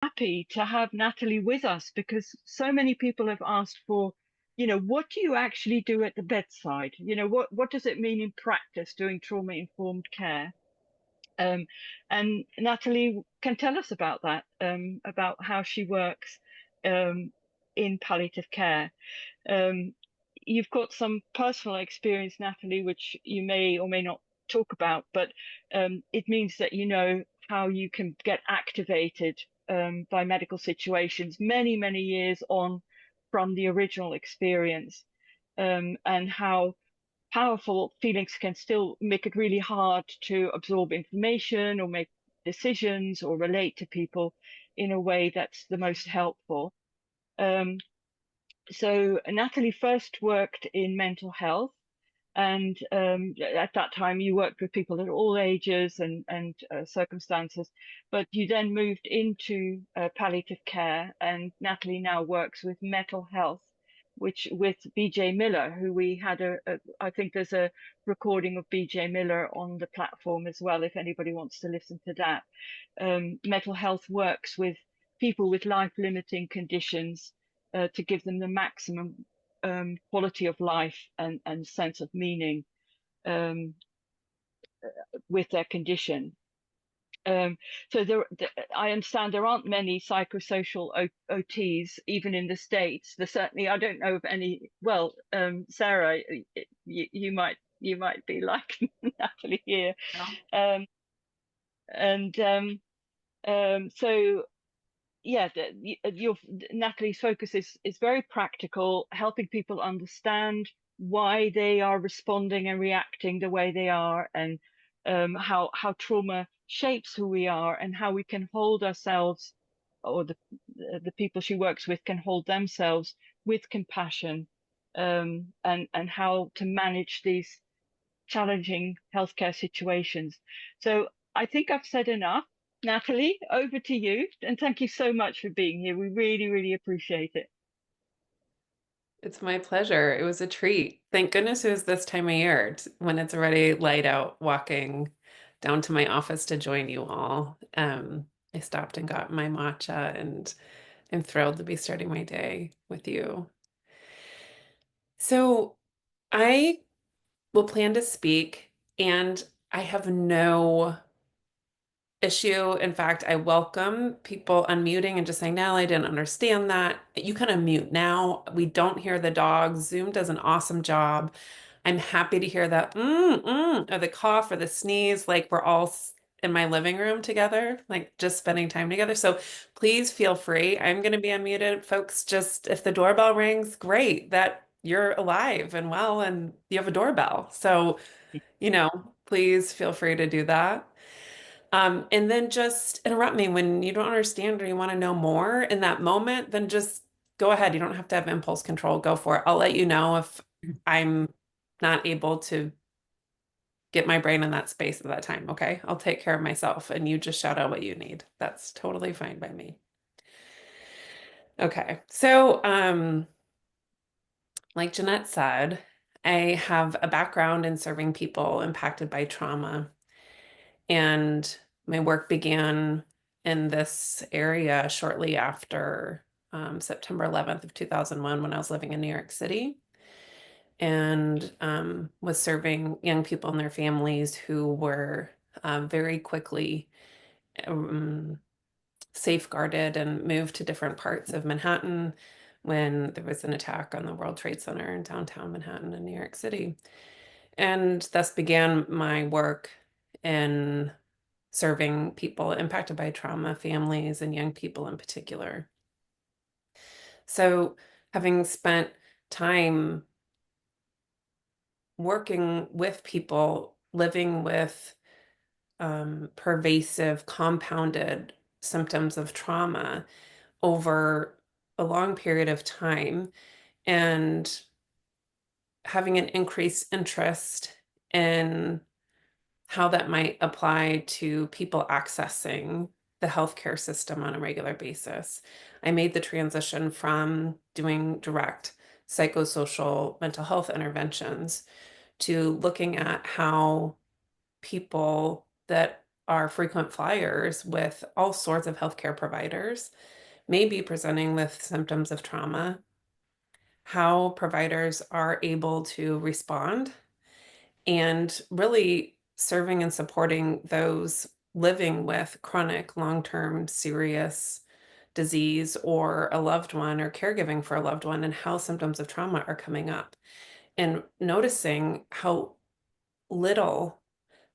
happy to have Natalie with us because so many people have asked for, what do you actually do at the bedside? What does it mean in practice doing trauma-informed care? Um, and Natalie can tell us about that, about how she works um, in palliative care. Um, you've got some personal experience, Natalie, which you may or may not talk about, but it means that you know how you can get activated by medical situations many, many years on from the original experience, and how powerful feelings can still make it really hard to absorb information or make decisions or relate to people in a way that's the most helpful. Um, so Natalie first worked in mental health, and at that time you worked with people at all ages and circumstances, but you then moved into palliative care, and Natalie now works with mental health, which with BJ Miller, who we had I think there's a recording of BJ Miller on the platform as well, if anybody wants to listen to that. Mental health works with people with life-limiting conditions to give them the maximum quality of life and sense of meaning um, with their condition. Um, so I understand there aren't many psychosocial OTs even in the States. There certainly I don't know of any. Well, Sarah, you might be like Natalie here, um, and so yeah, your Natalie's focus is very practical, helping people understand why they are responding and reacting the way they are, and how trauma shapes who we are, and how we can hold ourselves, or the people she works with can hold themselves with compassion, and how to manage these challenging healthcare situations. So I think I've said enough. Natalie, over to you. And thank you so much for being here. We really, really appreciate it. It's my pleasure. It was a treat. Thank goodness it was this time of year when it's already light out, walking down to my office to join you all. I stopped and got my matcha, and I'm thrilled to be starting my day with you. So I will plan to speak, and I have no issue. In fact, I welcome people unmuting and just saying, "No, I didn't understand that." You can unmute now. We don't hear the dogs. Zoom does an awesome job. I'm happy to hear that or the cough or the sneeze, like we're all in my living room together, like just spending time together. So please feel free. I'm going to be unmuted, folks. Just if the doorbell rings, great that you're alive and well and you have a doorbell. So, please feel free to do that. And then just interrupt me when you don't understand or you want to know more in that moment, then just go ahead. You don't have to have impulse control. Go for it. I'll let you know if I'm not able to get my brain in that space at that time. Okay. I'll take care of myself and you just shout out what you need. That's totally fine by me. Okay. So, like Jeanette said, I have a background in serving people impacted by trauma. And my work began in this area shortly after September 11th of 2001 when I was living in New York City and was serving young people and their families who were very quickly um, safeguarded and moved to different parts of Manhattan when there was an attack on the World Trade Center in downtown Manhattan in New York City. And thus began my work in serving people impacted by trauma, families, and young people in particular. So, having spent time working with people living with pervasive, compounded symptoms of trauma over a long period of time, and having an increased interest in how that might apply to people accessing the healthcare system on a regular basis. I made the transition from doing direct psychosocial mental health interventions to looking at how people that are frequent flyers with all sorts of healthcare providers, may be presenting with symptoms of trauma, how providers are able to respond, and really serving and supporting those living with chronic, long-term, serious disease or a loved one or caregiving for a loved one, and how symptoms of trauma are coming up, and noticing how little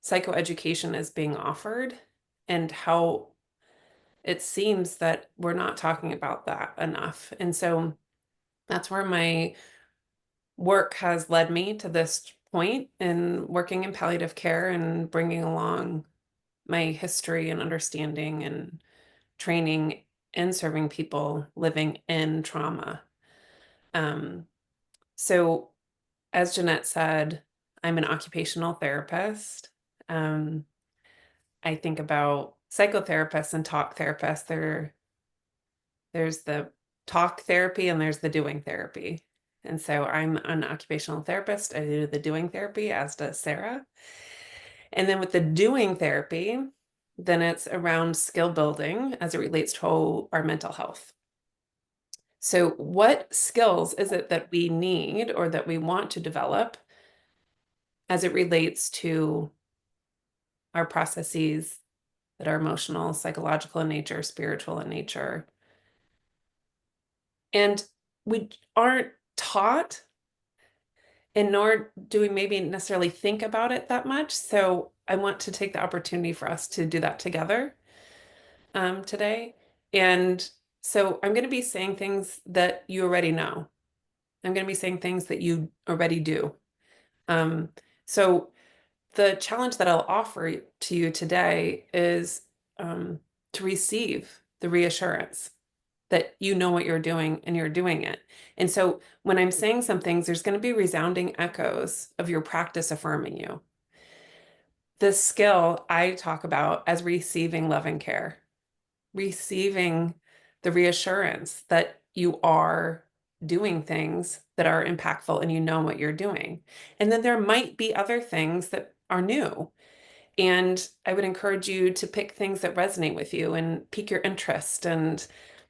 psychoeducation is being offered and how it seems that we're not talking about that enough. And so that's where my work has led me to this point in working in palliative care and bringing along my history and understanding and training and serving people living in trauma. Um, so, as Jeanette said, I'm an occupational therapist. Um, I think about psychotherapists and talk therapists. There's the talk therapy and there's the doing therapy. And so I'm an occupational therapist. I do the doing therapy, as does Sarah. And then with the doing therapy, then it's around skill building as it relates to our mental health. So, what skills is it that we need or that we want to develop as it relates to our processes that are emotional, psychological in nature, spiritual in nature? And we aren't taught, and nor do we maybe necessarily think about it that much. So I want to take the opportunity for us to do that together today. And so I'm going to be saying things that you already know. I'm going to be saying things that you already do. Um, so the challenge that I'll offer to you today is um, to receive the reassurance that you know what you're doing and you're doing it. And so when I'm saying some things, there's going to be resounding echoes of your practice affirming you. This skill I talk about as receiving love and care, receiving the reassurance that you are doing things that are impactful and you know what you're doing. And then there might be other things that are new. And I would encourage you to pick things that resonate with you and pique your interest and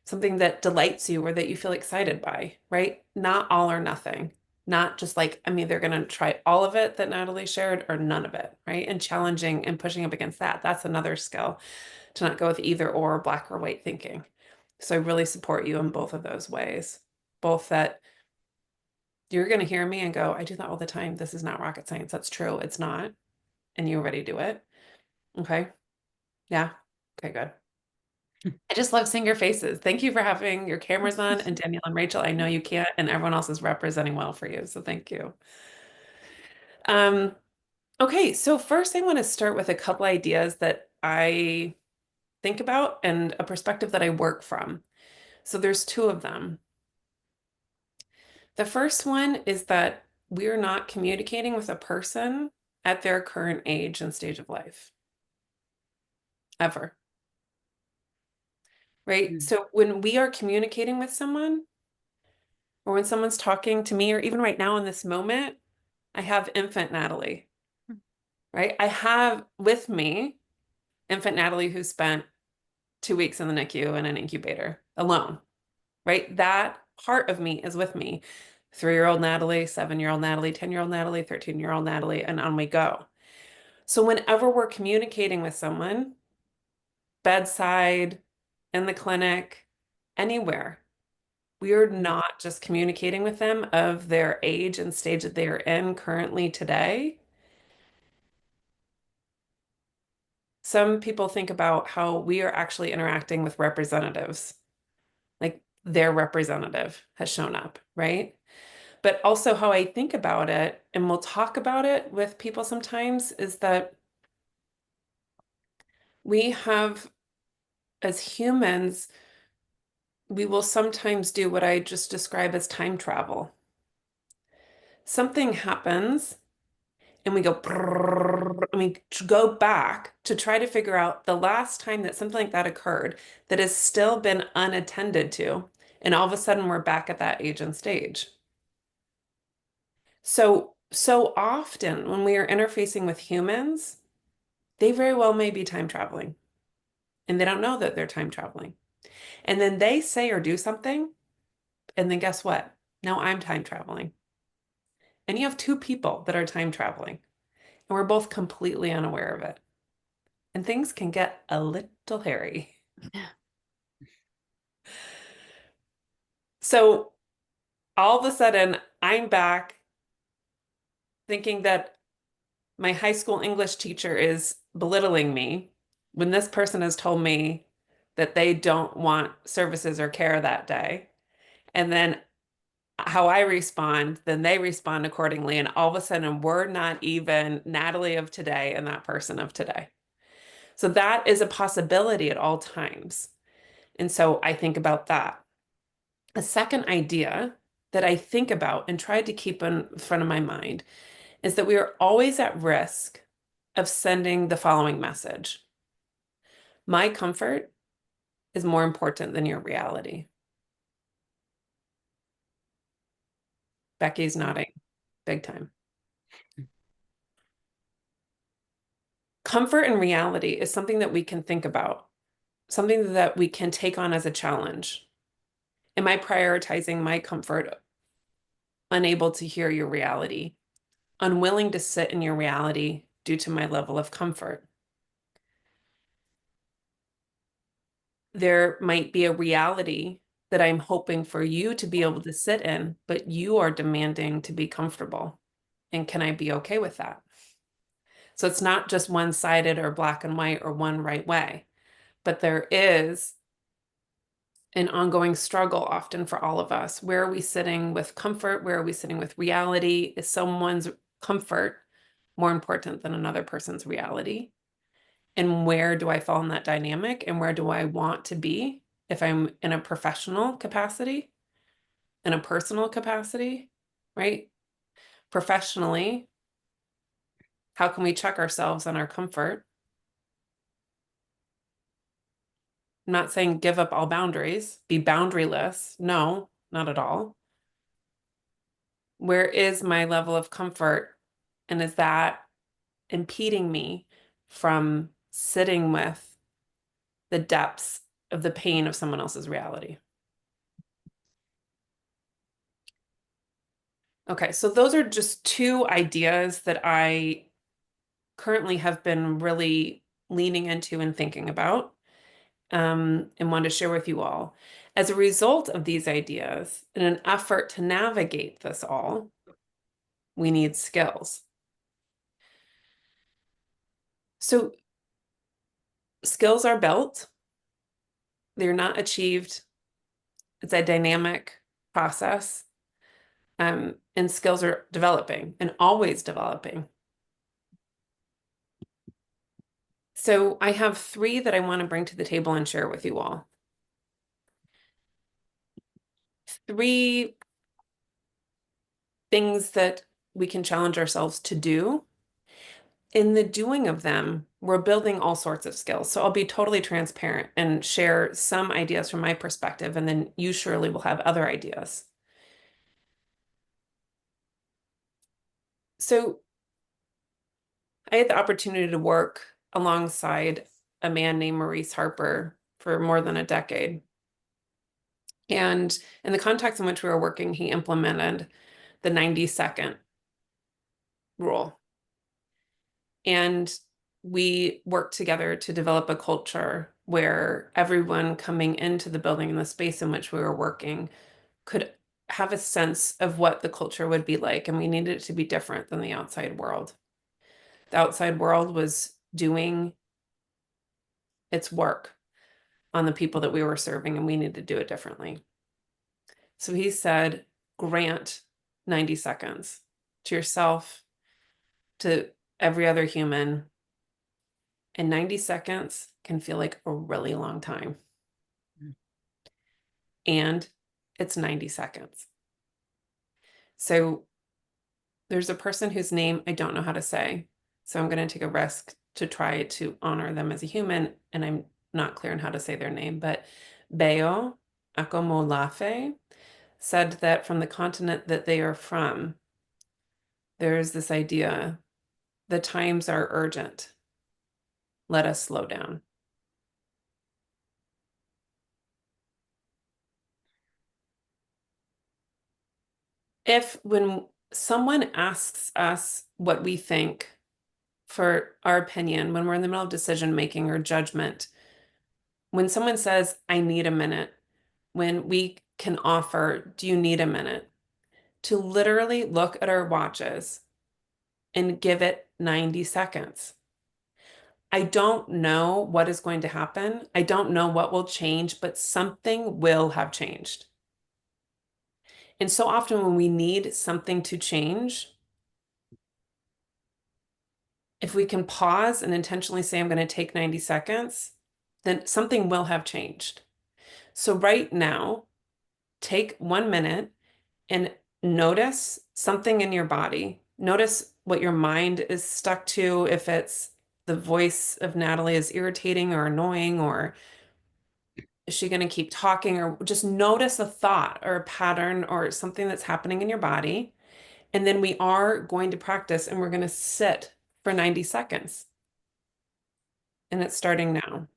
something that delights you or that you feel excited by, right? Not all or nothing. Not just like, I'm either going to try all of it that Natalie shared or none of it, right? And challenging and pushing up against that. That's another skill, to not go with either or black or white thinking. So I really support you in both of those ways. Both that you're going to hear me and go, I do that all the time. This is not rocket science. That's true. It's not. And you already do it. Okay. Yeah. Okay, good. I just love seeing your faces. Thank you for having your cameras on. And Danielle and Rachel, I know you can't, and everyone else is representing well for you. So thank you. Um, okay, so first I want to start with a couple ideas that I think about and a perspective that I work from. So there's two of them. The first one is that we're not communicating with a person at their current age and stage of life, ever. Right? Mm. So when we are communicating with someone, or when someone's talking to me, or even right now in this moment, I have infant Natalie, right? I have with me infant Natalie who spent 2 weeks in the NICU in an incubator alone, right? That part of me is with me. 3-year-old Natalie, 7-year-old Natalie, 10-year-old Natalie, 13-year-old Natalie, and on we go. So whenever we're communicating with someone, bedside, in the clinic, anywhere, we are not just communicating with them of their age and stage that they are in currently today. Some people think about how we are actually interacting with representatives, like their representative has shown up, right? But also, how I think about it, and we'll talk about it with people sometimes, is that we have, as humans, we will sometimes do what I just describe as time travel. Something happens and we go and we go back to try to figure out the last time that something like that occurred that has still been unattended to, and all of a sudden we're back at that age and stage. So often when we are interfacing with humans, They very well may be time traveling, and they don't know that they're time traveling. And then they say or do something, and then guess what? Now I'm time traveling. And you have two people that are time traveling, and we're both completely unaware of it. And things can get a little hairy. So all of a sudden, I'm back thinking that my high school English teacher is belittling me when this person has told me that they don't want services or care that day. And then how I respond, then they respond accordingly. And all of a sudden, we're not even Natalie of today and that person of today. So that is a possibility at all times. And so I think about that. A second idea that I think about and try to keep in front of my mind is that we are always at risk of sending the following message. My comfort is more important than your reality. Becky's nodding big time. Comfort and reality is something that we can think about, something that we can take on as a challenge. Am I prioritizing my comfort, unable to hear your reality, unwilling to sit in your reality due to my level of comfort? There might be a reality that I'm hoping for you to be able to sit in, but you are demanding to be comfortable. And can I be okay with that? So it's not just one-sided or black and white or one right way, but there is an ongoing struggle often for all of us. Where are we sitting with comfort? Where are we sitting with reality? Is someone's comfort more important than another person's reality? And where do I fall in that dynamic? And where do I want to be if I'm in a professional capacity, in a personal capacity, right? Professionally, how can we check ourselves on our comfort? I'm not saying give up all boundaries, be boundaryless. No, not at all. Where is my level of comfort? And is that impeding me from sitting with the depths of the pain of someone else's reality? Okay, so those are just two ideas that I currently have been really leaning into and thinking about, and want to share with you all. As a result of these ideas, in an effort to navigate this all, we need skills. So skills are built, they're not achieved. It's a dynamic process, and skills are developing and always developing. So I have three that I want to bring to the table and share with you all. Three things that we can challenge ourselves to do. In the doing of them, we're building all sorts of skills. So I'll be totally transparent and share some ideas from my perspective, and then you surely will have other ideas. So I had the opportunity to work alongside a man named Maurice Harper for more than a decade. And in the context in which we were working, he implemented the 90-second rule. And we worked together to develop a culture where everyone coming into the building and the space in which we were working could have a sense of what the culture would be like. And we needed it to be different than the outside world. The outside world was doing its work on the people that we were serving, and we needed to do it differently. So he said, grant 90 seconds to yourself, to every other human. And 90 seconds can feel like a really long time. And it's 90 seconds. So there's a person whose name I don't know how to say. So I'm going to take a risk to try to honor them as a human. And I'm not clear on how to say their name, but Bayo Akomolafe said that from the continent that they are from, there's this idea the times are urgent. let us slow down. If when someone asks us what we think for our opinion, when we're in the middle of decision making or judgment, when someone says, I need a minute, when we can offer, do you need a minute? To literally look at our watches and give it 90 seconds. I don't know what is going to happen. I don't know what will change, but something will have changed. And so often when we need something to change, if we can pause and intentionally say, I'm going to take 90 seconds, then something will have changed. So right now, take 1 minute and notice something in your body. Notice what your mind is stuck to, if it's the voice of Natalie is irritating or annoying, or is she going to keep talking, or just notice a thought or a pattern or something that's happening in your body. And then we are going to practice and we're going to sit for 90 seconds. And it's starting now.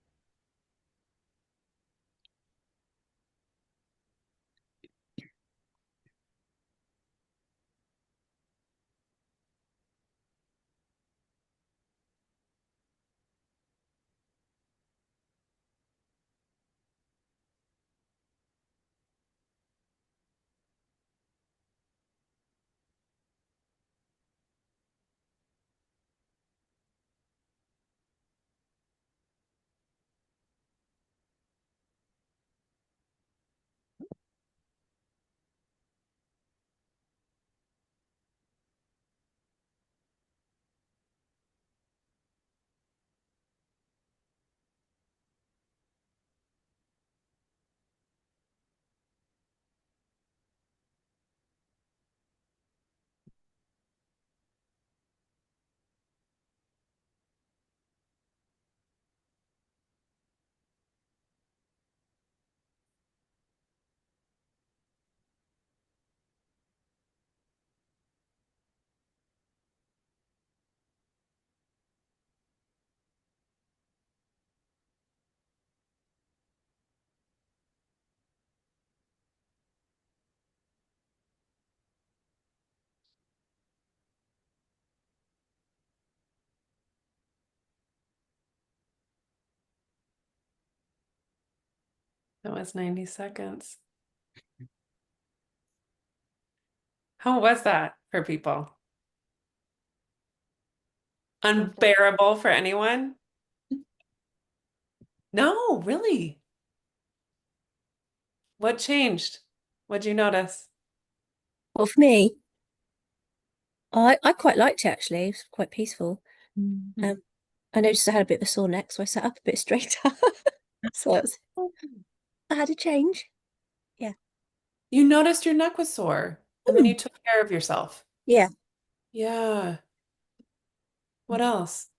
That was 90 seconds. How was that for people? Unbearable for anyone? No, really. What changed? What'd you notice? Well, for me, I quite liked it actually. It was quite peaceful. Um, I noticed I had a bit of a sore neck, so I sat up a bit straighter. So I had a change. Yeah. You noticed your neck was sore and then Hmm. you took care of yourself. Yeah. Yeah. What else?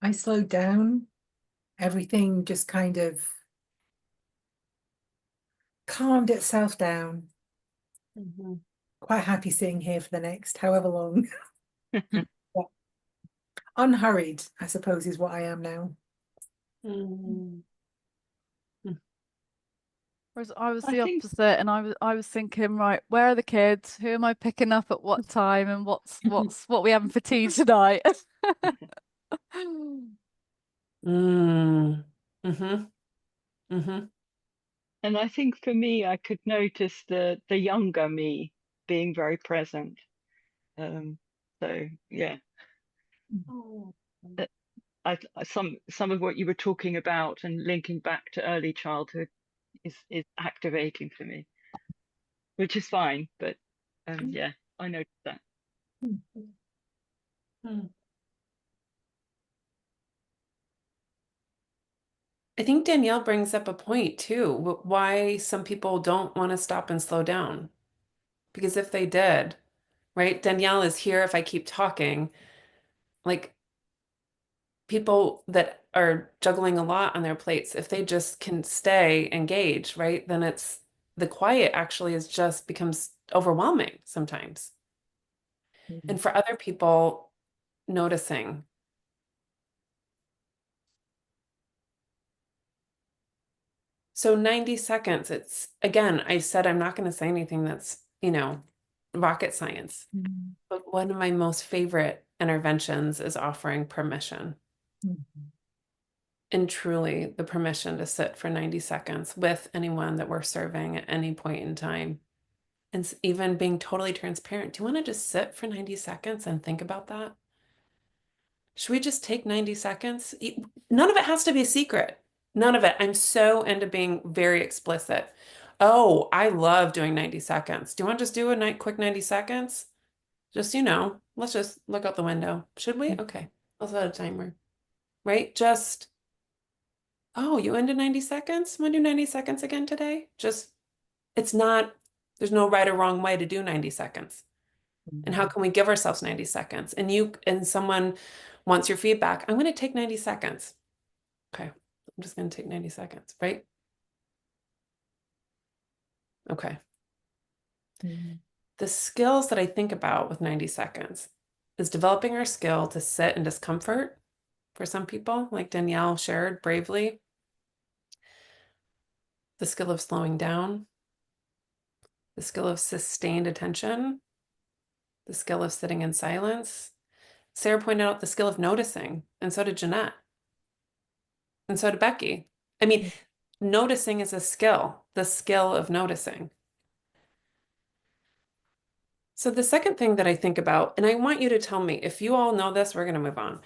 I slowed down. Everything just kind of calmed itself down. Mhm. Quite happy sitting here for the next however long. Yeah. Unhurried, I suppose, is what I am now. Mm. Whereas I was I the think opposite, and I was thinking, right, where are the kids? Who am I picking up at what time, and what we having for tea tonight? Mm. Mm-hmm. Mm-hmm. and I think for me I could notice the younger me being very present. So yeah. Oh. Uh, some of what you were talking about and linking back to early childhood is activating for me, which is fine. But yeah, I noticed that. Mm. I think Danielle brings up a point too, why some people don't want to stop and slow down. Because if they did, right? Danielle is here if I keep talking. Like people that are juggling a lot on their plates, if they just can stay engaged, right? Then it's the quiet actually is just becomes overwhelming sometimes. And for other people, noticing, So 90 seconds, it's, again, I said I'm not going to say anything that's, rocket science. But one of my most favorite interventions is offering permission. And truly the permission to sit for 90 seconds with anyone that we're serving at any point in time. And even being totally transparent. Do you want to just sit for 90 seconds and think about that? Should we just take 90 seconds? None of it has to be a secret. None of it. I'm so into being very explicit. Oh, I love doing 90 seconds. Do you want to just do a quick 90 seconds? Just, let's just look out the window. Should we? Okay. I'll set a timer. Right? Just, oh, you into 90 seconds? Want to do 90 seconds again today? Just, there's no right or wrong way to do 90 seconds. And how can we give ourselves 90 seconds? And someone wants your feedback. I'm going to take 90 seconds. Okay. I'm just going to take 90 seconds, right? Okay. The skills that I think about with 90 seconds is developing our skill to sit in discomfort for some people, like Danielle shared bravely. The skill of slowing down, the skill of sustained attention, the skill of sitting in silence. Sarah pointed out the skill of noticing, and so did Jeanette. And so did Becky. I mean, noticing is a skill, the skill of noticing. So the second thing that I think about, and I want you to tell me, if you all know this, we're going to move on.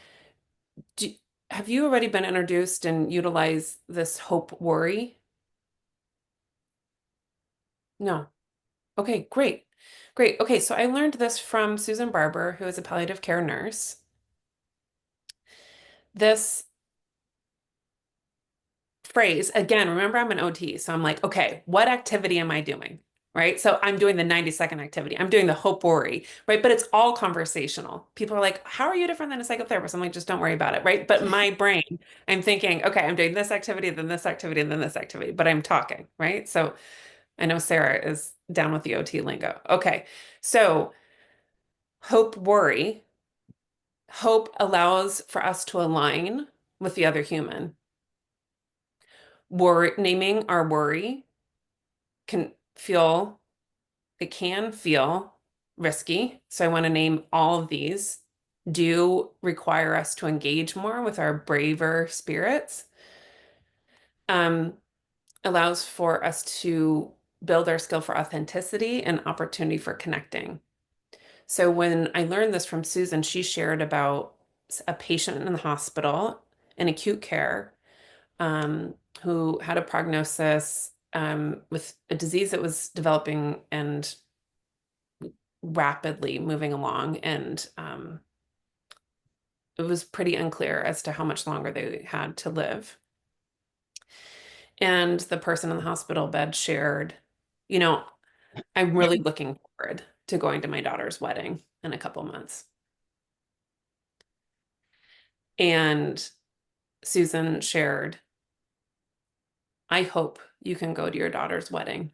Have you already been introduced and utilized this hope worry? No. Okay, great. Great. Okay, so I learned this from Susan Barber, who is a palliative care nurse. This phrase, again, remember I'm an OT, so I'm like, okay, what activity am I doing? Right? So I'm doing the 90-second activity. I'm doing the hope worry, right? But it's all conversational. People are like, how are you different than a psychotherapist? I'm like, just don't worry about it, right? But my brain, I'm thinking, okay, I'm doing this activity, then this activity, and then this activity, but I'm talking, right? So I know Sarah is down with the OT lingo. Okay, so hope worry. Hope allows for us to align with the other human. Naming our worry can feel risky. So I want to name all of these do require us to engage more with our braver spirits. Allows for us to build our skill for authenticity and opportunity for connecting. So when I learned this from Susan, she shared about a patient in the hospital in acute care who had a prognosis with a disease that was developing and rapidly moving along. And it was pretty unclear as to how much longer they had to live. And the person in the hospital bed shared, I'm really looking forward to going to my daughter's wedding in a couple months. And Susan shared, I hope you can go to your daughter's wedding.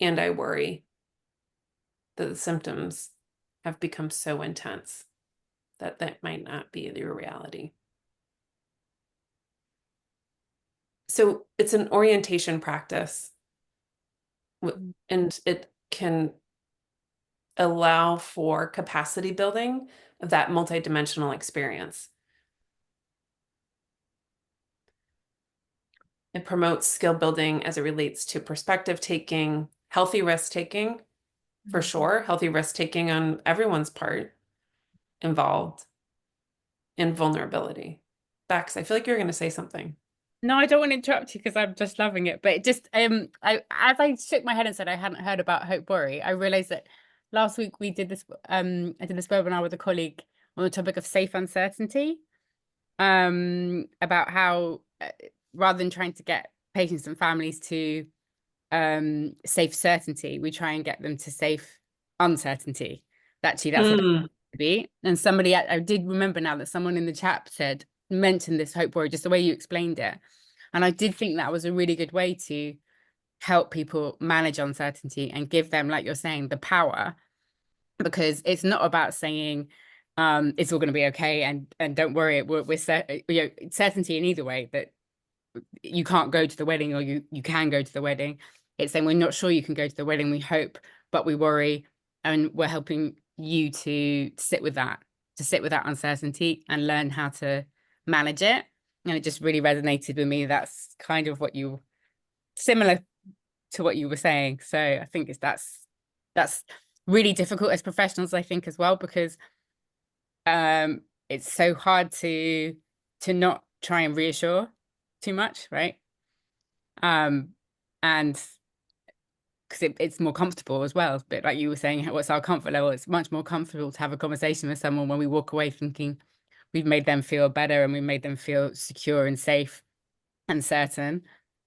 And I worry that the symptoms have become so intense that that might not be your reality. So it's an orientation practice, and it can allow for capacity building of that multidimensional experience. It promotes skill building as it relates to perspective taking, healthy risk taking, for sure, healthy risk taking on everyone's part involved, in vulnerability. Bex, I feel like you're going to say something. No, I don't want to interrupt you because I'm just loving it. But it just as I shook my head and said I hadn't heard about hope worry, I realized that last week we did this I did this webinar with a colleague on the topic of safe uncertainty, about how rather than trying to get patients and families to safe certainty, we try and get them to safe uncertainty. Actually, that's what it to be. And somebody, I did remember now that someone in the chat mentioned this hope worry, just the way you explained it. And I did think that was a really good way to help people manage uncertainty and give them, like you're saying, the power, because it's not about saying it's all going to be okay and don't worry, we're certainty in either way, that you can't go to the wedding, or you can go to the wedding. It's saying, we're not sure you can go to the wedding, we hope, but we worry, and we're helping you to sit with that uncertainty and learn how to manage it. And it just really resonated with me. That's kind of similar to what you were saying. So I think that's really difficult as professionals, I think, as well, because it's so hard to not try and reassure too much, right? And because it's more comfortable as well. But like you were saying, what's our comfort level? It's much more comfortable to have a conversation with someone when we walk away thinking we've made them feel better and we made them feel secure and safe and certain.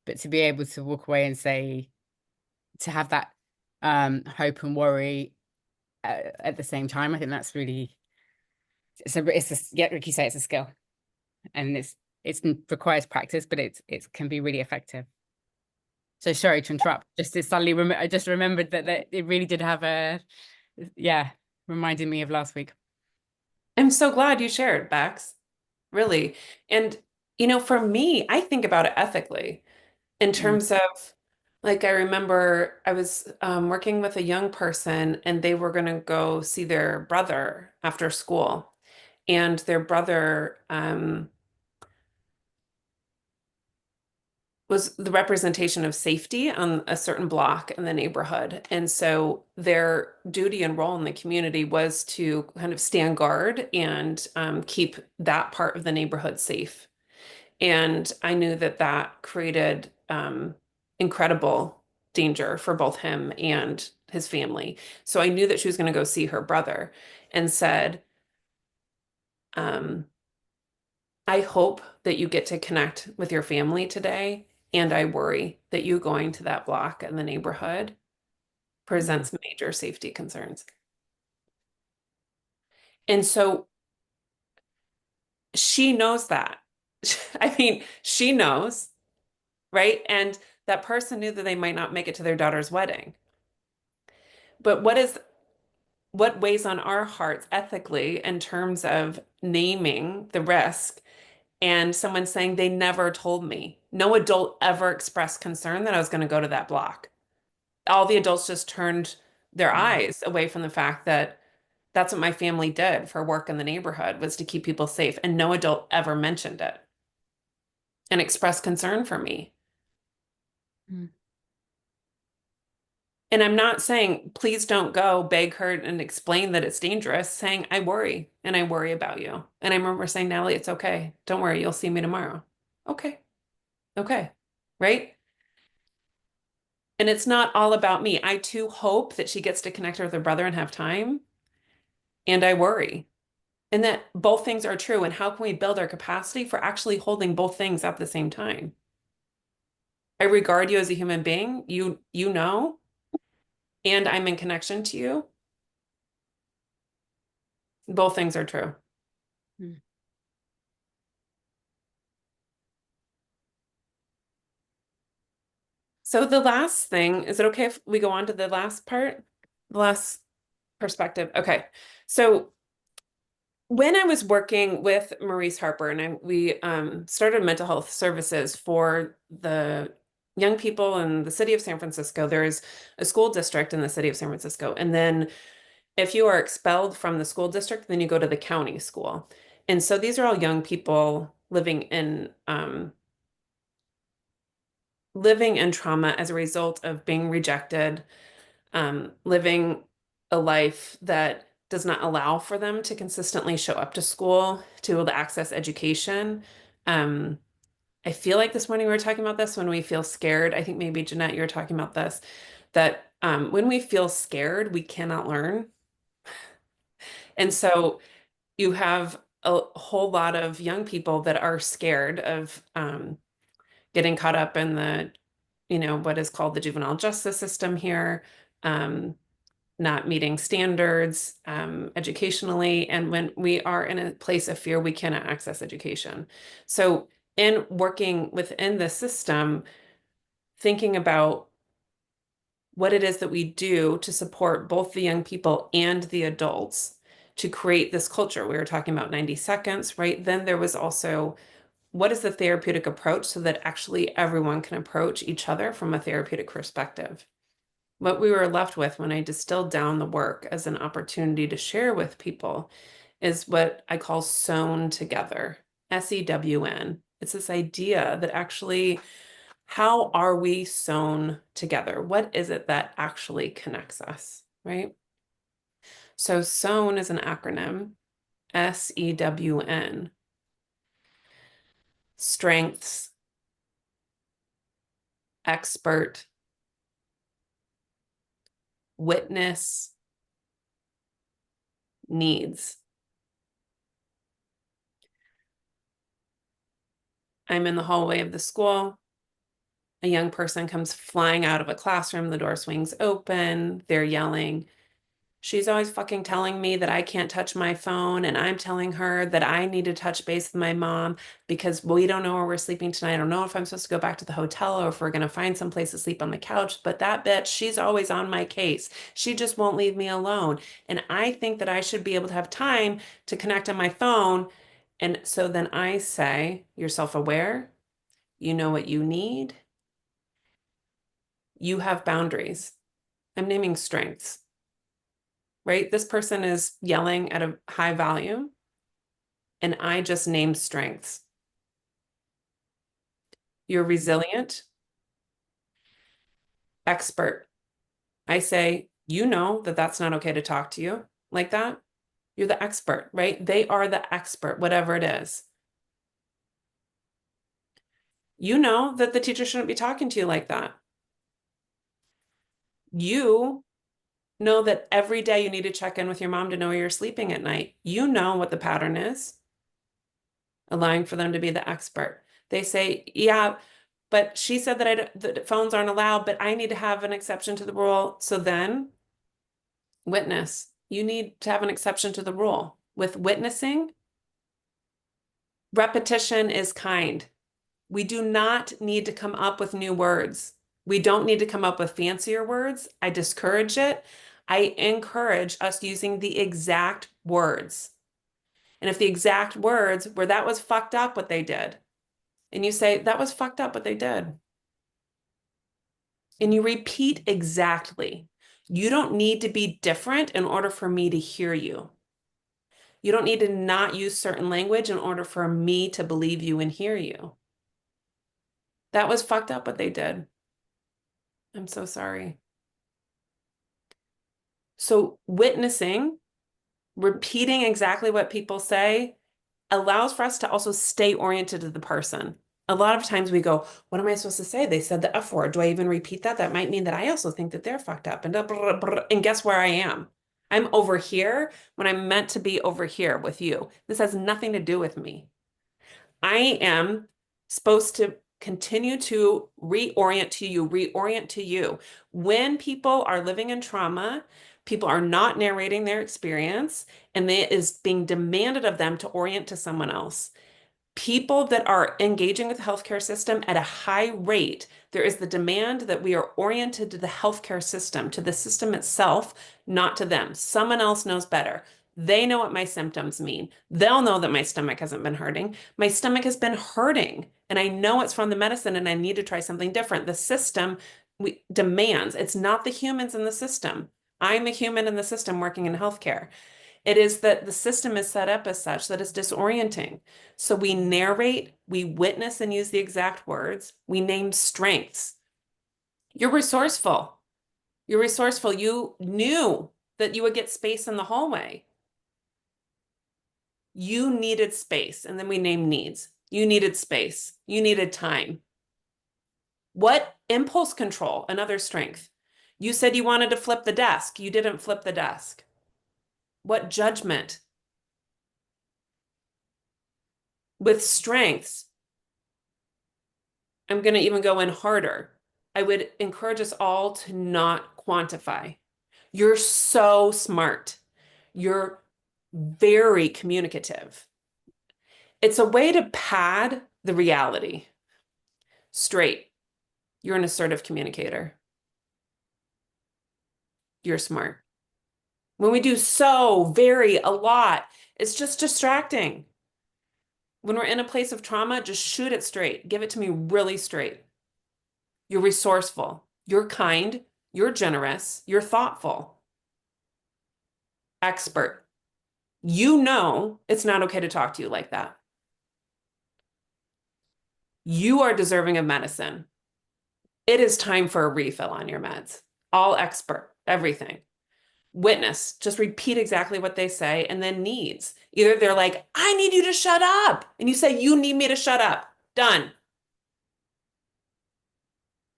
But to be able to walk away and say, to have that hope and worry at the same time, I think that's really, yeah, like you say, it's a skill, and it requires practice, but it can be really effective. So sorry to interrupt. Just to suddenly I just remembered that it really did have reminded me of last week. I'm so glad you shared, Bex. Really. And, for me, I think about it ethically in terms of, like, I remember I was working with a young person, and they were going to go see their brother after school. And their brother was the representation of safety on a certain block in the neighborhood. And so their duty and role in the community was to kind of stand guard and keep that part of the neighborhood safe. And I knew that created incredible danger for both him and his family. So I knew that she was going to go see her brother, and said, I hope that you get to connect with your family today. And I worry that you going to that block in the neighborhood presents major safety concerns. And so she knows that. I mean, she knows, right? And that person knew that they might not make it to their daughter's wedding. But what weighs on our hearts ethically in terms of naming the risk, and someone saying they never told me? No adult ever expressed concern that I was going to go to that block. All the adults just turned their eyes away from the fact that that's what my family did for work in the neighborhood, was to keep people safe. And no adult ever mentioned it and expressed concern for me. And I'm not saying, please don't go, beg her and explain that it's dangerous, saying, I worry, and I worry about you. And I remember saying, Natalie, it's okay. Don't worry. You'll see me tomorrow. Okay. Okay. Right? And it's not all about me. I too hope that she gets to connect with her brother and have time. And I worry. And that both things are true. And how can we build our capacity for actually holding both things at the same time? I regard you as a human being. You know, and I'm in connection to you. Both things are true. So the last thing, is it okay if we go on to the last part? The last perspective. Okay. So when I was working with Maurice Harper, and we started mental health services for the young people in the city of San Francisco, there's a school district in the city of San Francisco. And then if you are expelled from the school district, then you go to the county school. And so these are all young people living in trauma as a result of being rejected, living a life that does not allow for them to consistently show up to school, to be able to access education. I feel like this morning we were talking about this, when we feel scared. I think maybe Jeanette, you were talking about this, that when we feel scared, we cannot learn. And so you have a whole lot of young people that are scared of getting caught up in the, what is called the juvenile justice system here, not meeting standards educationally. And when we are in a place of fear, we cannot access education. So in working within the system, thinking about what it is that we do to support both the young people and the adults to create this culture. We were talking about 90 seconds, right? Then there was also what is the therapeutic approach so that actually everyone can approach each other from a therapeutic perspective? What we were left with when I distilled down the work as an opportunity to share with people is what I call sewn together, SEWN. It's this idea that actually, how are we sewn together? What is it that actually connects us, right? So sewn is an acronym, SEWN. Strengths, expert, witness, needs. I'm in the hallway of the school. A young person comes flying out of a classroom. The door swings open. They're yelling. She's always fucking telling me that I can't touch my phone, and I'm telling her that I need to touch base with my mom because we don't know where we're sleeping tonight. I don't know if I'm supposed to go back to the hotel or if we're going to find some place to sleep on the couch, but that bitch, she's always on my case. She just won't leave me alone. And I think that I should be able to have time to connect on my phone. And so then I say, you're self-aware, you know what you need, you have boundaries. I'm naming strengths. Right? This person is yelling at a high volume, and I just named strengths. You're resilient, expert. I say, you know that that's not okay to talk to you like that. You're the expert, right? They are the expert, whatever it is. You know that the teacher shouldn't be talking to you like that. You know that every day you need to check in with your mom to know where you're sleeping at night. You know what the pattern is, allowing for them to be the expert. They say, yeah, but she said that phones aren't allowed, but I need to have an exception to the rule. So then, witness, you need to have an exception to the rule. With witnessing, repetition is kind. We do not need to come up with new words. We don't need to come up with fancier words. I discourage it. I encourage us using the exact words. And if the exact words were that was fucked up what they did, and you say that was fucked up what they did, and you repeat exactly. You don't need to be different in order for me to hear you. You don't need to not use certain language in order for me to believe you and hear you. That was fucked up what they did. I'm so sorry. So witnessing, repeating exactly what people say allows for us to also stay oriented to the person. A lot of times we go, what am I supposed to say? They said the F word. Do I even repeat that? That might mean that I also think that they're fucked up. And guess where I am? I'm over here when I'm meant to be over here with you. This has nothing to do with me. I am supposed to continue to reorient to you. When people are living in trauma, people are not narrating their experience, and it is being demanded of them to orient to someone else. People that are engaging with the healthcare system at a high rate, there is the demand that we are oriented to the healthcare system, to the system itself, not to them. Someone else knows better. They know what my symptoms mean. They'll know that my stomach hasn't been hurting. My stomach has been hurting, and I know it's from the medicine, and I need to try something different. The system demands. It's not the humans in the system. I'm a human in the system working in healthcare. It is that the system is set up as such that it's disorienting. So we narrate, we witness and use the exact words. We name strengths. You're resourceful. You're resourceful. You knew that you would get space in the hallway. You needed space. And then we name needs. You needed space. You needed time. What? Impulse control, another strength. You said you wanted to flip the desk. You didn't flip the desk. What? Judgment. With strengths, I'm going to even go in harder. I would encourage us all to not quantify. You're so smart. You're very communicative. It's a way to pad the reality. Straight. You're an assertive communicator. You're smart. When we do so, very, a lot, it's just distracting. When we're in a place of trauma, just shoot it straight. Give it to me really straight. You're resourceful. You're kind. You're generous. You're thoughtful. Expert. You know it's not okay to talk to you like that. You are deserving of medicine. It is time for a refill on your meds. All expert, everything. Witness, just repeat exactly what they say, and then needs. Either they're like, I need you to shut up. And you say, you need me to shut up. Done.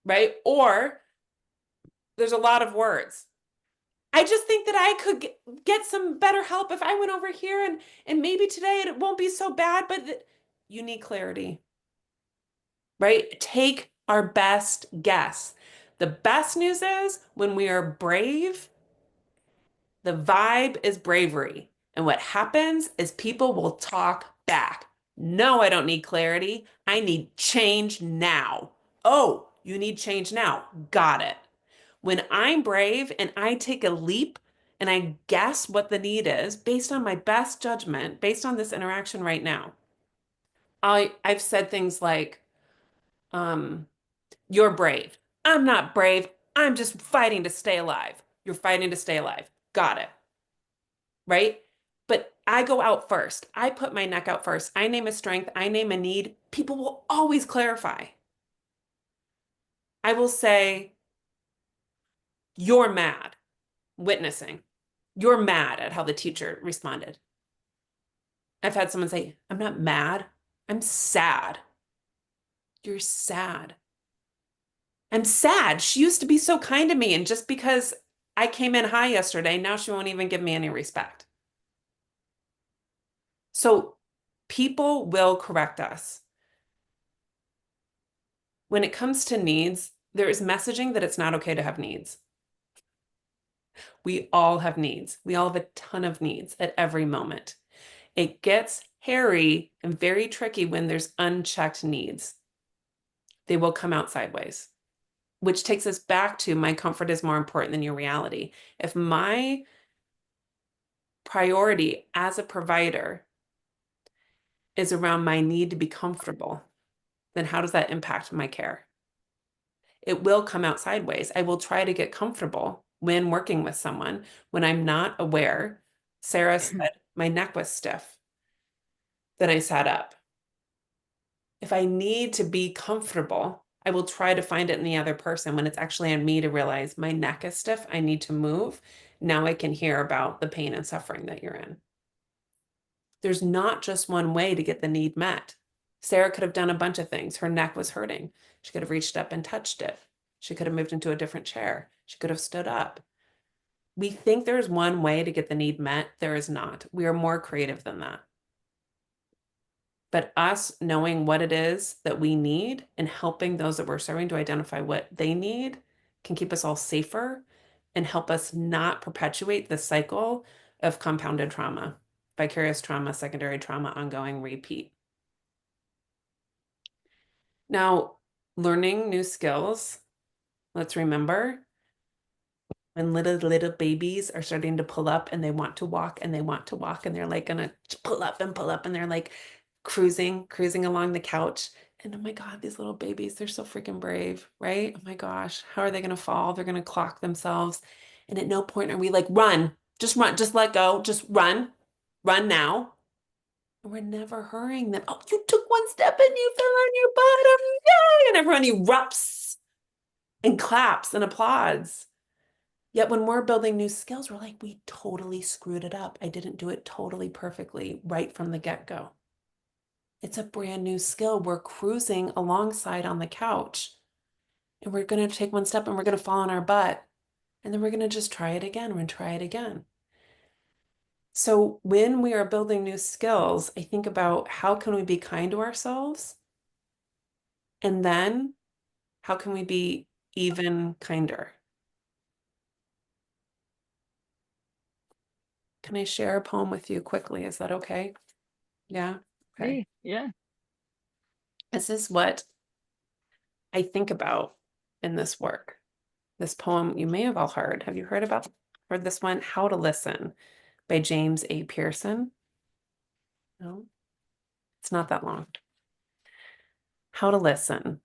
Right? Or there's a lot of words. I just think that I could get some better help if I went over here and maybe today it won't be so bad, but you need clarity. Right? Take our best guess. The best news is when we are brave, the vibe is bravery. And what happens is people will talk back. No, I don't need clarity. I need change now. Oh, you need change now. Got it. When I'm brave and I take a leap and I guess what the need is based on my best judgment, based on this interaction right now, I've said things like, you're brave. I'm not brave. I'm just fighting to stay alive. You're fighting to stay alive. Got it. Right? But I go out first. I put my neck out first. I name a strength. I name a need. People will always clarify. I will say, you're mad, witnessing. You're mad at how the teacher responded. I've had someone say, I'm not mad. I'm sad. You're sad. I'm sad. She used to be so kind to me. And just because I came in high yesterday, now she won't even give me any respect. So people will correct us. When it comes to needs, there is messaging that it's not okay to have needs. We all have needs. We all have a ton of needs at every moment. It gets hairy and very tricky when there's unchecked needs. They will come out sideways, which takes us back to my comfort is more important than your reality. If my priority as a provider is around my need to be comfortable, then how does that impact my care? It will come out sideways. I will try to get comfortable when working with someone when I'm not aware. Sarah said my neck was stiff. Then I sat up. If I need to be comfortable, I will try to find it in the other person when it's actually on me to realize my neck is stiff. I need to move. Now I can hear about the pain and suffering that you're in. There's not just one way to get the need met. Sarah could have done a bunch of things. Her neck was hurting. She could have reached up and touched it. She could have moved into a different chair. She could have stood up. We think there's one way to get the need met. There is not. We are more creative than that. But us knowing what it is that we need and helping those that we're serving to identify what they need can keep us all safer and help us not perpetuate the cycle of compounded trauma, vicarious trauma, secondary trauma, ongoing repeat. Now, learning new skills, let's remember when little babies are starting to pull up and they want to walk and they want to walk and they're like gonna pull up and they're like cruising along the couch. And oh my God, these little babies, they're so freaking brave, right? Oh my gosh, how are they gonna fall? They're gonna clock themselves. And at no point are we like, run, just let go, just run now. And we're never hurrying them. Oh, you took one step and you fell on your bottom. Yay! And everyone erupts and claps and applauds. Yet when we're building new skills, we're like, we totally screwed it up. I didn't do it totally perfectly right from the get-go. It's a brand new skill. We're cruising alongside on the couch. And we're going to take one step and we're going to fall on our butt. And then we're going to just try it again. We're going to try it again. So when we are building new skills, I think about how can we be kind to ourselves? And then how can we be even kinder? Can I share a poem with you quickly? Is that okay? Yeah. Okay. Yeah. This is what I think about in this work. This poem you may have all heard. Have you heard this one? How to Listen by James A. Pearson. No? It's not that long. How to listen.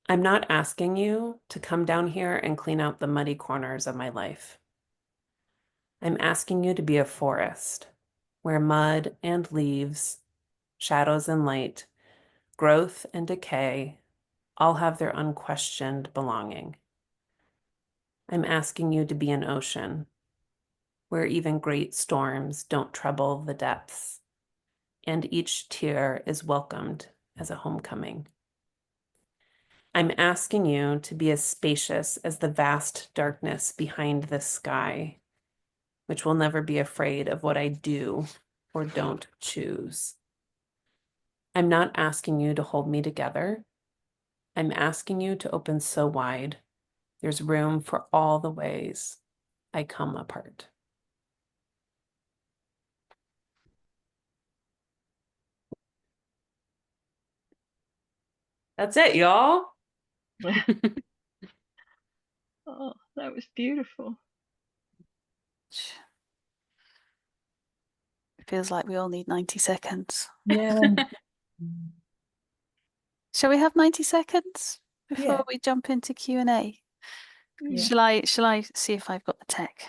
I'm not asking you to come down here and clean out the muddy corners of my life. I'm asking you to be a forest where mud and leaves, shadows and light, growth and decay all have their unquestioned belonging. I'm asking you to be an ocean where even great storms don't trouble the depths, and each tear is welcomed as a homecoming. I'm asking you to be as spacious as the vast darkness behind this sky, which will never be afraid of what I do or don't choose. I'm not asking you to hold me together. I'm asking you to open so wide, there's room for all the ways I come apart. That's it, y'all. Oh, that was beautiful. It feels like we all need 90 seconds. Yeah. Shall we have 90 seconds before Yeah. we jump into Q&A? Yeah. Shall I see if I've got the tech?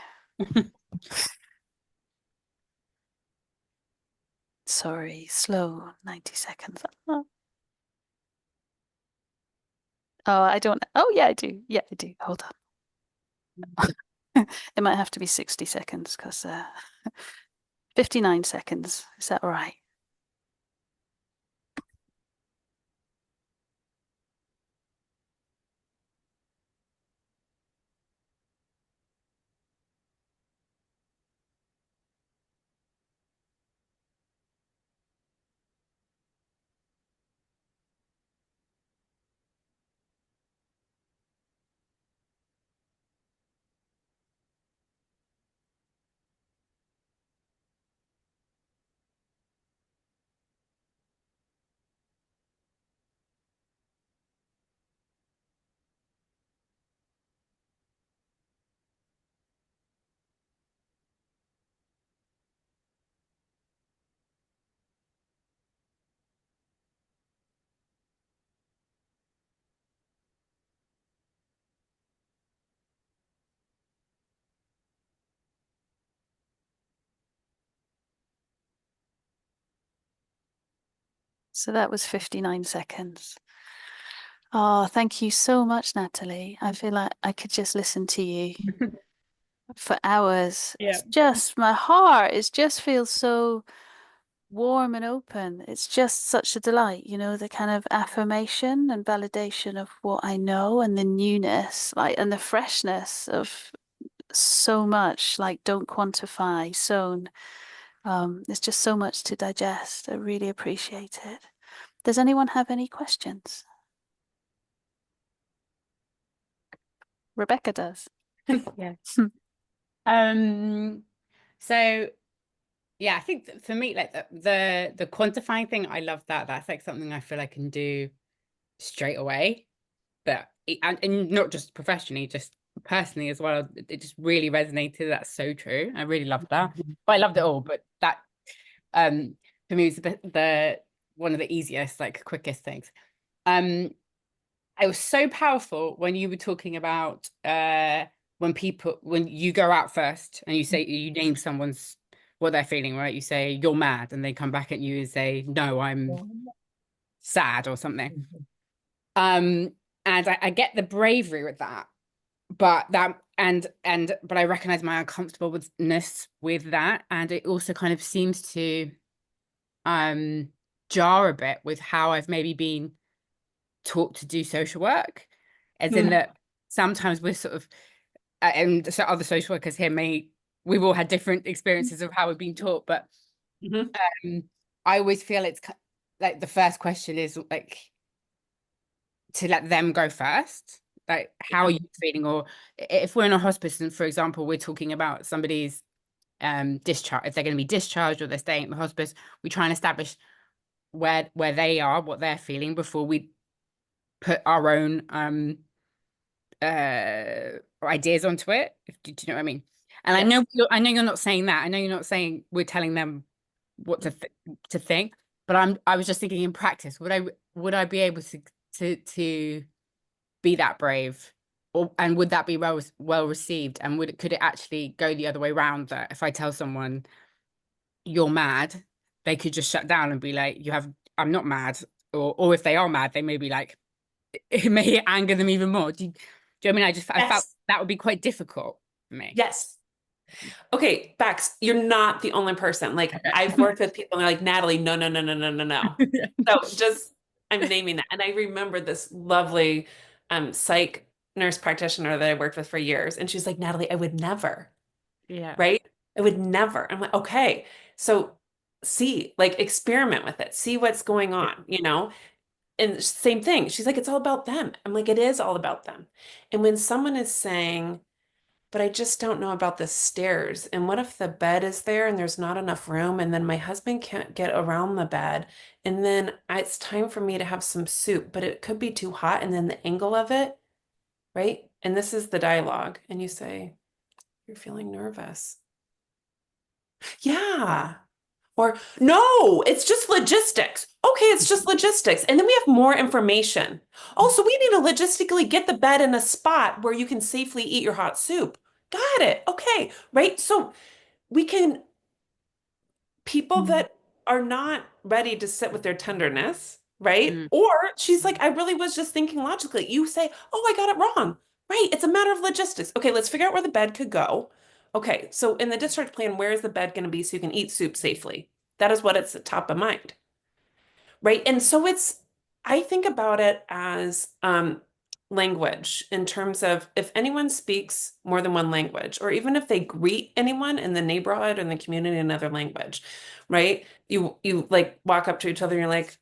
Sorry, slow 90 seconds. Oh, I don't. Oh, yeah, I do. Yeah, I do. Hold on. It might have to be 60 seconds because 59 seconds. Is that all right? So that was 59 seconds. Oh, thank you so much, Natalie. I feel like I could just listen to you for hours. Yeah. It's just my heart, it just feels so warm and open. It's just such a delight, you know, the kind of affirmation and validation of what I know and the newness, like, and the freshness of so much, like, don't quantify, sown. There's just so much to digest. I really appreciate it. Does anyone have any questions? Rebecca does. Yeah. So yeah, I think for me, like the quantifying thing, I love that. That's like something I feel I can do straight away. But and not just professionally, just personally as well. It just really resonated. That's so true. I really loved that. But I loved it all. But that for me was the one of the easiest, like quickest things. It was so powerful when you were talking about when you go out first and you say you name someone's what they're feeling, right? You say you're mad, and they come back at you and say, no, I'm sad or something. And I get the bravery with that, but I recognize my uncomfortableness with that, and it also kind of seems to jar a bit with how I've maybe been taught to do social work, as in that sometimes we're sort of and so other social workers here we've all had different experiences of how we've been taught, but I always feel it's like the first question is like to let them go first, like how are you feeling, or if we're in a hospice and for example we're talking about somebody's discharge, if they're going to be discharged or they're staying at the hospice, we try and establish where they are, what they're feeling before we put our own ideas onto it. Do you know what I mean? And I know you're not saying that. I know you're not saying we're telling them what to think, But I was just thinking, in practice, would I be able to be that brave, and would that be well received, and could it actually go the other way around, that if I tell someone you're mad, they could just shut down and be like, I'm not mad, or if they are mad, they may be like, it may anger them even more. Do you know what I mean? I felt that would be quite difficult for me. Yes. Okay, Bex, you're not the only person. Like, I've worked with people and they're like, Natalie, no. So I'm naming that. And I remember this lovely psych nurse practitioner that I worked with for years. And she's like, Natalie, I would never. Yeah. Right? I would never. I'm like, okay. So experiment with it. See what's going on, And same thing. She's like, it's all about them. I'm like, it is all about them. And when someone is saying, but I just don't know about the stairs. And what if the bed is there and there's not enough room, and then my husband can't get around the bed, and then it's time for me to have some soup, but it could be too hot, and then the angle of it, right? And this is the dialogue. And you say, you're feeling nervous. Yeah. Or no, it's just logistics. Okay, it's just logistics. And then we have more information. Also, we need to logistically get the bed in a spot where you can safely eat your hot soup. Got it. Okay, right? So people that are not ready to sit with their tenderness, right? Or she's like, I really was just thinking logically. You say, oh, I got it wrong. Right? It's a matter of logistics. Okay, let's figure out where the bed could go. Okay, so in the discharge plan, where is the bed going to be so you can eat soup safely? That is what it's at top of mind. Right? And so I think about it as language, in terms of if anyone speaks more than one language, or even if they greet anyone in the neighborhood or in the community in another language, right? You like walk up to each other and you're like,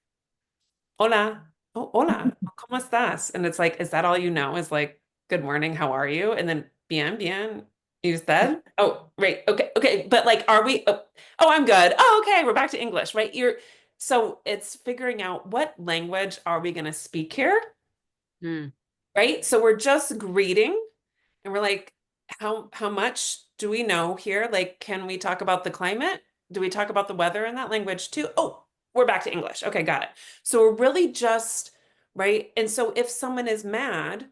hola, oh, hola, ¿cómo estás? And it's like, is that all you know? Is like, good morning, how are you? And then bien, you said, oh, right, okay. But like, are we, oh, I'm good. Oh, okay, we're back to English, right? So it's figuring out what language are we going to speak here? Right? So we're just greeting, and we're like, how much do we know here? Like, can we talk about the climate? Do we talk about the weather in that language too? Oh, we're back to English. Okay, got it. So we're really just, right? And so if someone is mad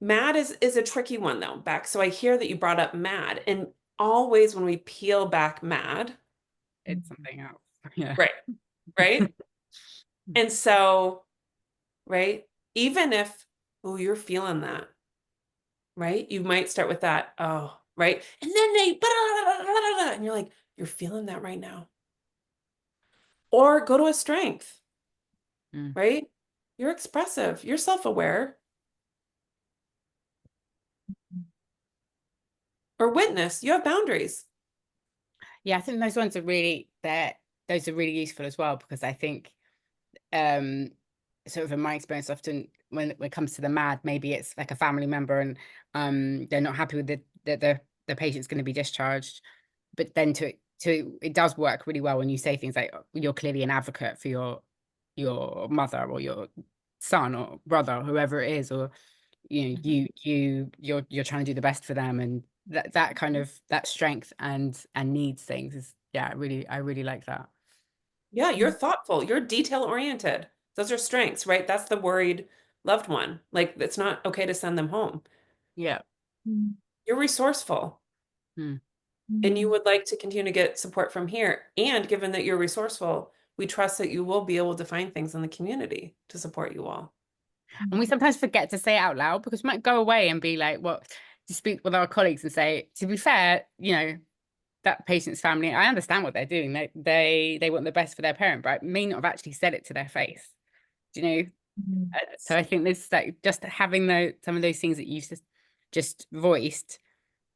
is a tricky one though, Beck. So I hear that you brought up mad, and always when we peel back mad, It's something else. Yeah. Right. And so, right, even if, oh, you're feeling that, right? You might start with that, oh, right? And then and you're like, you're feeling that right now. Or go to a strength, right? You're expressive, you're self-aware. Or witness, you have boundaries. Yeah, I think those ones are really useful as well, because I think sort of in my experience, often when it comes to the mad, maybe it's like a family member and they're not happy with the patient's going to be discharged, but then it does work really well when you say things like, you're clearly an advocate for your mother or your son or brother or whoever it is, or you're trying to do the best for them, and that kind of that strength and needs things is, yeah, I really like that. Yeah, you're thoughtful, you're detail oriented. Those are strengths, right? That's the worried loved one. Like, it's not okay to send them home. Yeah. You're resourceful. And you would like to continue to get support from here. And given that you're resourceful, we trust that you will be able to find things in the community to support you all. And we sometimes forget to say it out loud, because we might go away and be like, well, to speak with our colleagues and say, to be fair, that patient's family, I understand what they're doing. They want the best for their parent, but I may not have actually said it to their face. Do you know? So I think this, like, just having some of those things that you've just voiced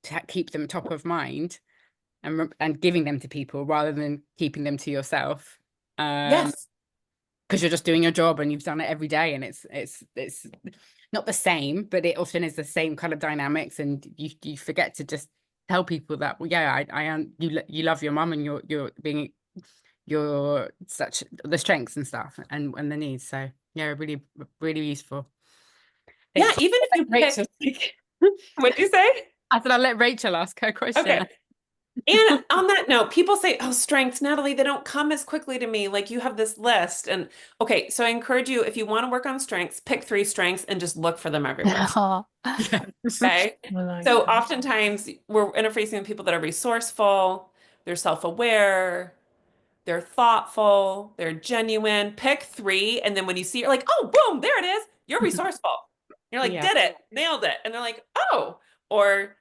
to keep them top of mind, and giving them to people rather than keeping them to yourself. Yes. Because you're just doing your job and you've done it every day, and it's not the same, but it often is the same kind of dynamics, and you forget to just tell people that, well, yeah, I am, you love your mum, and you're such the strengths and stuff and the needs. So yeah, really, really useful. Yeah, even if you Rachel, what did you say? I said I'll let Rachel ask her question. Okay. And on that note, people say, oh, strengths, Natalie, they don't come as quickly to me. Like you have this list. And okay, so I encourage you, if you want to work on strengths, pick 3 strengths and just look for them everywhere. Oh, Yeah. Okay. I like So that. oftentimes we're interfacing with people that are resourceful, they're self-aware, they're thoughtful, they're genuine. Pick 3. And then when you see, you're like, oh, boom, there it is. You're resourceful. You're like, Yeah. did it, nailed it. And they're like, oh, or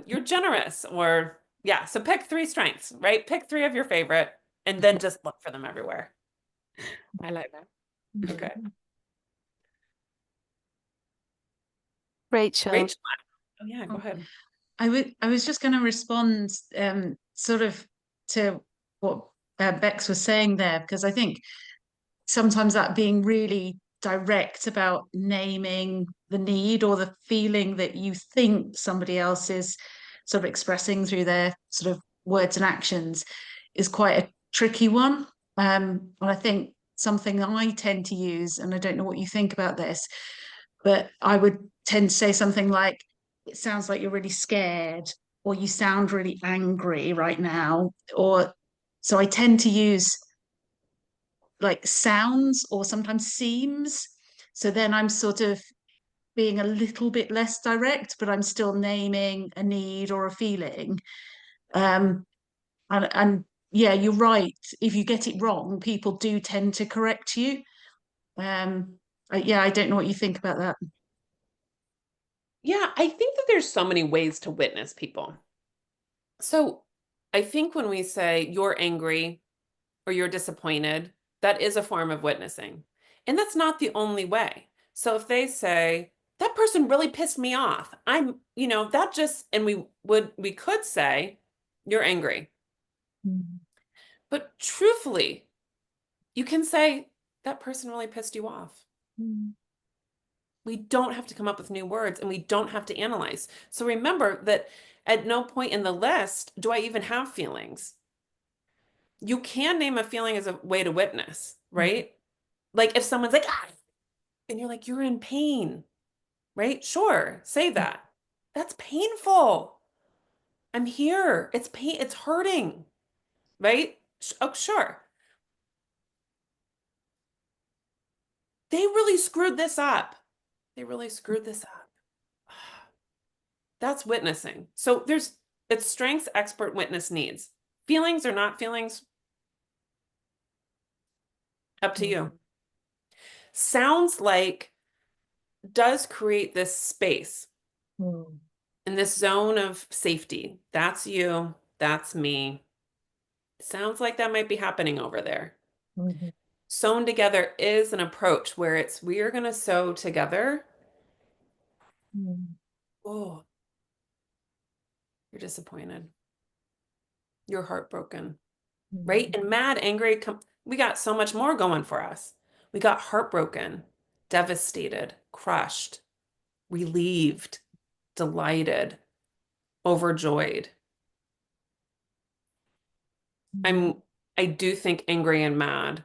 you're generous, or yeah. So pick 3 strengths, right? Pick 3 of your favorite and then just look for them everywhere. I like that. Okay. Rachel. Rachel. Oh yeah, go ahead. I was just going to respond sort of to what Bex was saying there, because I think sometimes that being really direct about naming the need or the feeling that you think somebody else is sort of expressing through their sort of words and actions is quite a tricky one. And I think something I tend to use, and I don't know what you think about this, but I would tend to say something like, it sounds like you're really scared, or you sound really angry right now. Or so I tend to use like sounds or sometimes seems. So then I'm sort of being a little bit less direct, but I'm still naming a need or a feeling. And yeah, you're right. If you get it wrong, people do tend to correct you. Yeah, I don't know what you think about that. Yeah, I think that there's so many ways to witness people. So I think when we say you're angry or you're disappointed, that is a form of witnessing. And that's not the only way. So if they say, that person really pissed me off, that just, and we could say, you're angry. But truthfully, you can say, that person really pissed you off. We don't have to come up with new words and we don't have to analyze. So remember that at no point in the list do I even have feelings. You can name a feeling as a way to witness, right? Like if someone's like, ah, and you're like, you're in pain, right? Sure, say that. That's painful. I'm here. It's pain. It's hurting, right? Oh, sure. They really screwed this up. They really screwed this up. That's witnessing. So it's strengths, expert, witness, needs. Feelings or not feelings, up to you. Sounds like does create this space in this zone of safety. That's you, that's me. Sounds like that might be happening over there. Sewn together is an approach where we are going to sew together. Oh, you're disappointed. You're heartbroken, right? And mad, angry, we got so much more going for us. We got heartbroken, devastated, crushed, relieved, delighted, overjoyed. I do think angry and mad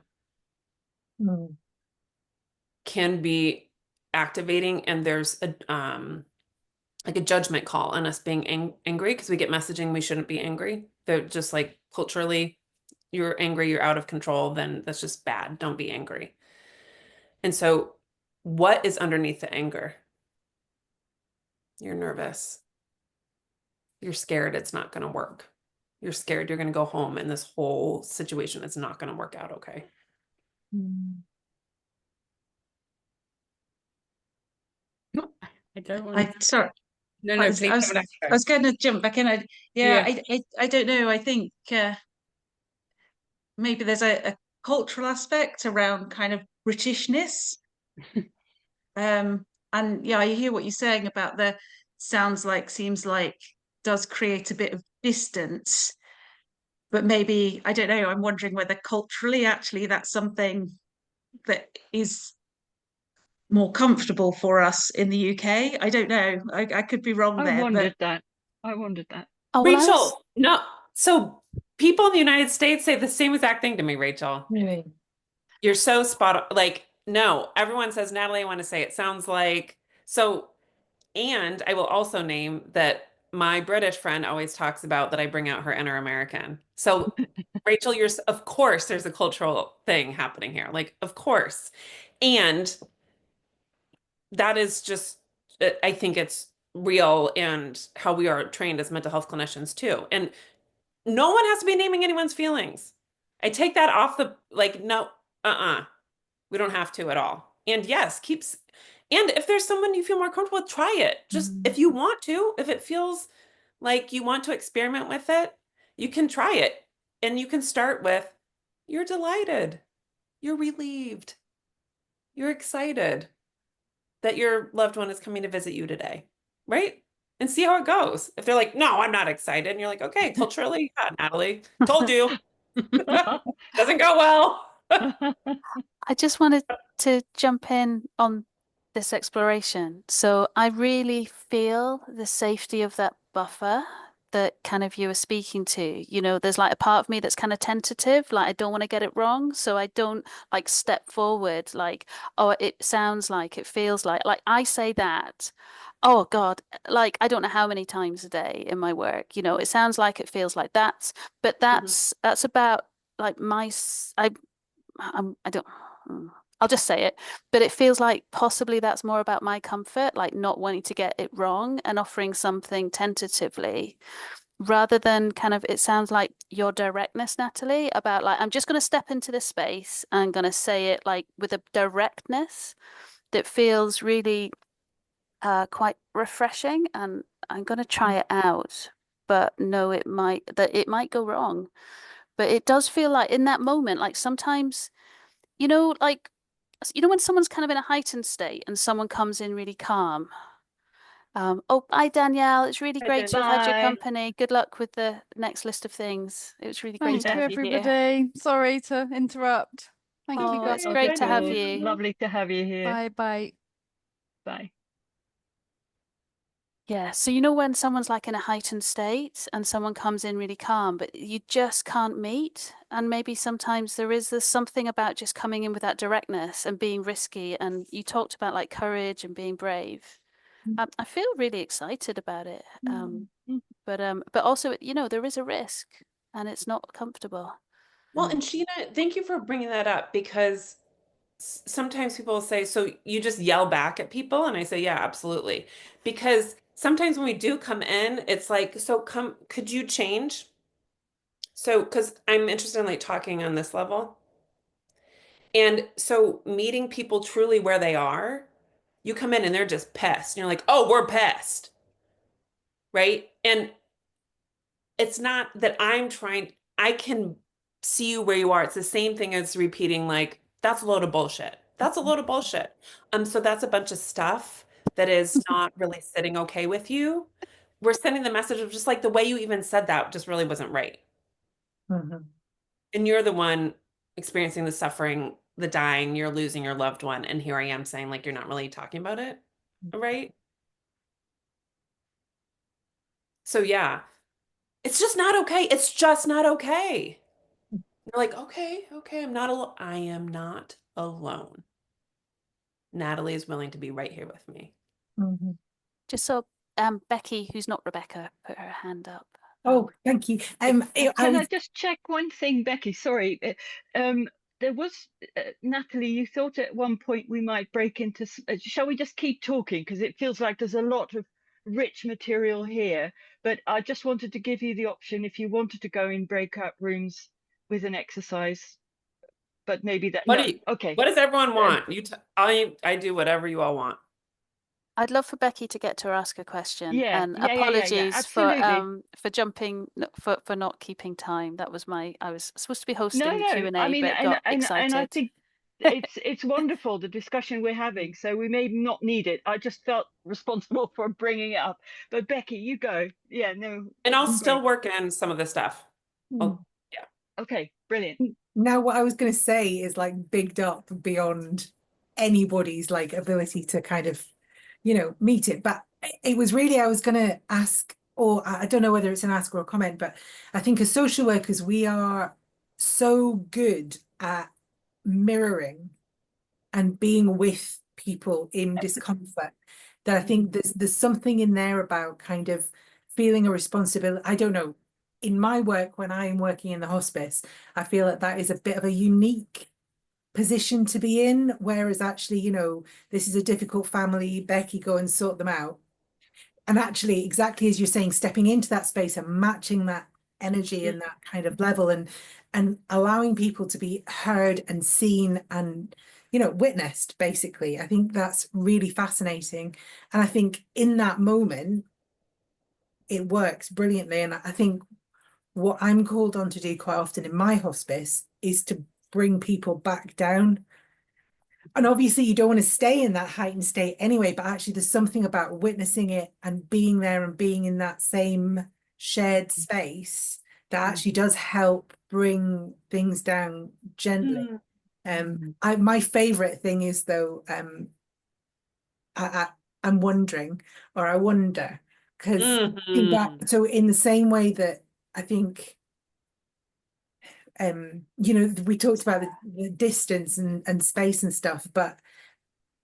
can be activating, and there's like a judgment call on us being angry because we get messaging we shouldn't be angry. They're just like culturally, you're angry, you're out of control, then that's just bad. Don't be angry. And so what is underneath the anger? You're nervous. You're scared it's not going to work. You're scared you're going to go home and this whole situation is not going to work out okay. I don't want to. Sorry. No, I please. was going to jump back in. I don't know. I think maybe there's a cultural aspect around kind of Britishness. And yeah, I hear what you're saying about the sounds like, seems like, does create a bit of distance. But maybe, I don't know, I'm wondering whether culturally, actually, that's something that is more comfortable for us in the UK. I don't know. I could be wrong there. I wondered that. Oh, well, Rachel, no. So people in the United States say the same exact thing to me, Rachel. Really? You're so spot on. Like, no, everyone says, Natalie, I want to say it sounds like so. And I will also name that my British friend always talks about that I bring out her inner American. So Rachel, of course there's a cultural thing happening here. Like, of course. And that is just, I think it's real and how we are trained as mental health clinicians too. And no one has to be naming anyone's feelings. I take that off the, like, no, we don't have to at all. And yes, and if there's someone you feel more comfortable with, try it. Just if you want to, if it feels like you want to experiment with it, you can try it. And you can start with, you're delighted, you're relieved, you're excited that your loved one is coming to visit you today, right? And see how it goes. If they're like, no, I'm not excited. And you're like, okay, culturally, yeah, Natalie, told you. Doesn't go well. I just wanted to jump in on this exploration. So I really feel the safety of that buffer that kind of you were speaking to. You know, there's like a part of me that's kind of tentative, like I don't want to get it wrong. So I don't like step forward, like, oh, it sounds like, it feels like I say that. Oh God, like I don't know how many times a day in my work, you know, it sounds like, it feels like but that's about like I don't, I'll just say it, but it feels like possibly that's more about my comfort, like not wanting to get it wrong and offering something tentatively rather than kind of, it sounds like your directness, Natalie, about like, I'm just going to step into this space and going to say it like with a directness that feels really quite refreshing. And I'm going to try it out, but no, it might go wrong. But it does feel like in that moment, like sometimes, you know, like, you know, when someone's kind of in a heightened state and someone comes in really calm. Oh, hi Danielle. It's really great to have had your Bye. company. Good luck with the next list of things. It was really great Thank to you, have you here. everybody. Sorry to interrupt. Thank you, Oh, guys. it's great to have Good. you. Lovely to have you here. Bye bye. Bye. Yeah, so you know when someone's like in a heightened state and someone comes in really calm, but you just can't meet, and maybe sometimes there's something about just coming in with that directness and being risky, and you talked about like courage and being brave. I feel really excited about it. But also, you know, there is a risk and it's not comfortable. Well, and Sheena, thank you for bringing that up because sometimes people will say, so you just yell back at people? And I say, yeah, absolutely. Because sometimes when we do come in, it's like, so could you change? So, because I'm interested in like talking on this level. And so meeting people truly where they are, you come in and they're just pissed. And you're like, oh, we're pissed. Right. And it's not that I can see you where you are. It's the same thing as repeating, like, that's a load of bullshit. That's a load of bullshit. So that's a bunch of stuff that is not really sitting okay with you. We're sending the message of just like the way you even said that just really wasn't right. And you're the one experiencing the suffering, the dying, you're losing your loved one. And here I am saying, like, you're not really talking about it. Right. So yeah, it's just not okay. It's just not okay. You're like, okay, I am not alone. Natalie is willing to be right here with me. Just so Becky, who's not Rebecca, put her hand up. Oh, thank you. Can I just check one thing, Becky? Sorry. There was, Natalie, you thought at one point we might break into, shall we just keep talking? Because it feels like there's a lot of rich material here. But I just wanted to give you the option if you wanted to go in breakout rooms with an exercise. But maybe that, okay. What does everyone want? I do whatever you all want. I'd love for Becky to get to ask a question. Yeah, and yeah, apologies absolutely. for jumping for not keeping time. That was I was supposed to be hosting No, the Q&A, I mean, but got excited. and I think it's wonderful, the discussion we're having. So we may not need it. I just felt responsible for bringing it up. But Becky, you go. Yeah, no. And I'll still work in some of the stuff. Yeah. Okay, brilliant. Now, what I was going to say is like bigged up beyond anybody's like ability to kind of, you know, meet it. But it was really, I was going to ask, or I don't know whether it's an ask or a comment, but I think as social workers, we are so good at mirroring and being with people in discomfort that I think there's something in there about kind of feeling a responsibility. I don't know. In my work, when I'm working in the hospice, I feel that that is a bit of a unique position to be in, whereas actually, you know, this is a difficult family, Becky, go and sort them out. And actually, exactly as you're saying, stepping into that space and matching that energy and that kind of level, and allowing people to be heard and seen and, you know, witnessed, basically. I think that's really fascinating. And I think in that moment, it works brilliantly. And I think what I'm called on to do quite often in my hospice is to bring people back down. And obviously you don't want to stay in that heightened state anyway, but actually there's something about witnessing it and being there and being in that same shared space that actually does help bring things down gently. My favorite thing is though, I'm wondering, or I wonder, because so in the same way that I think you know, we talked about the distance and space and stuff, but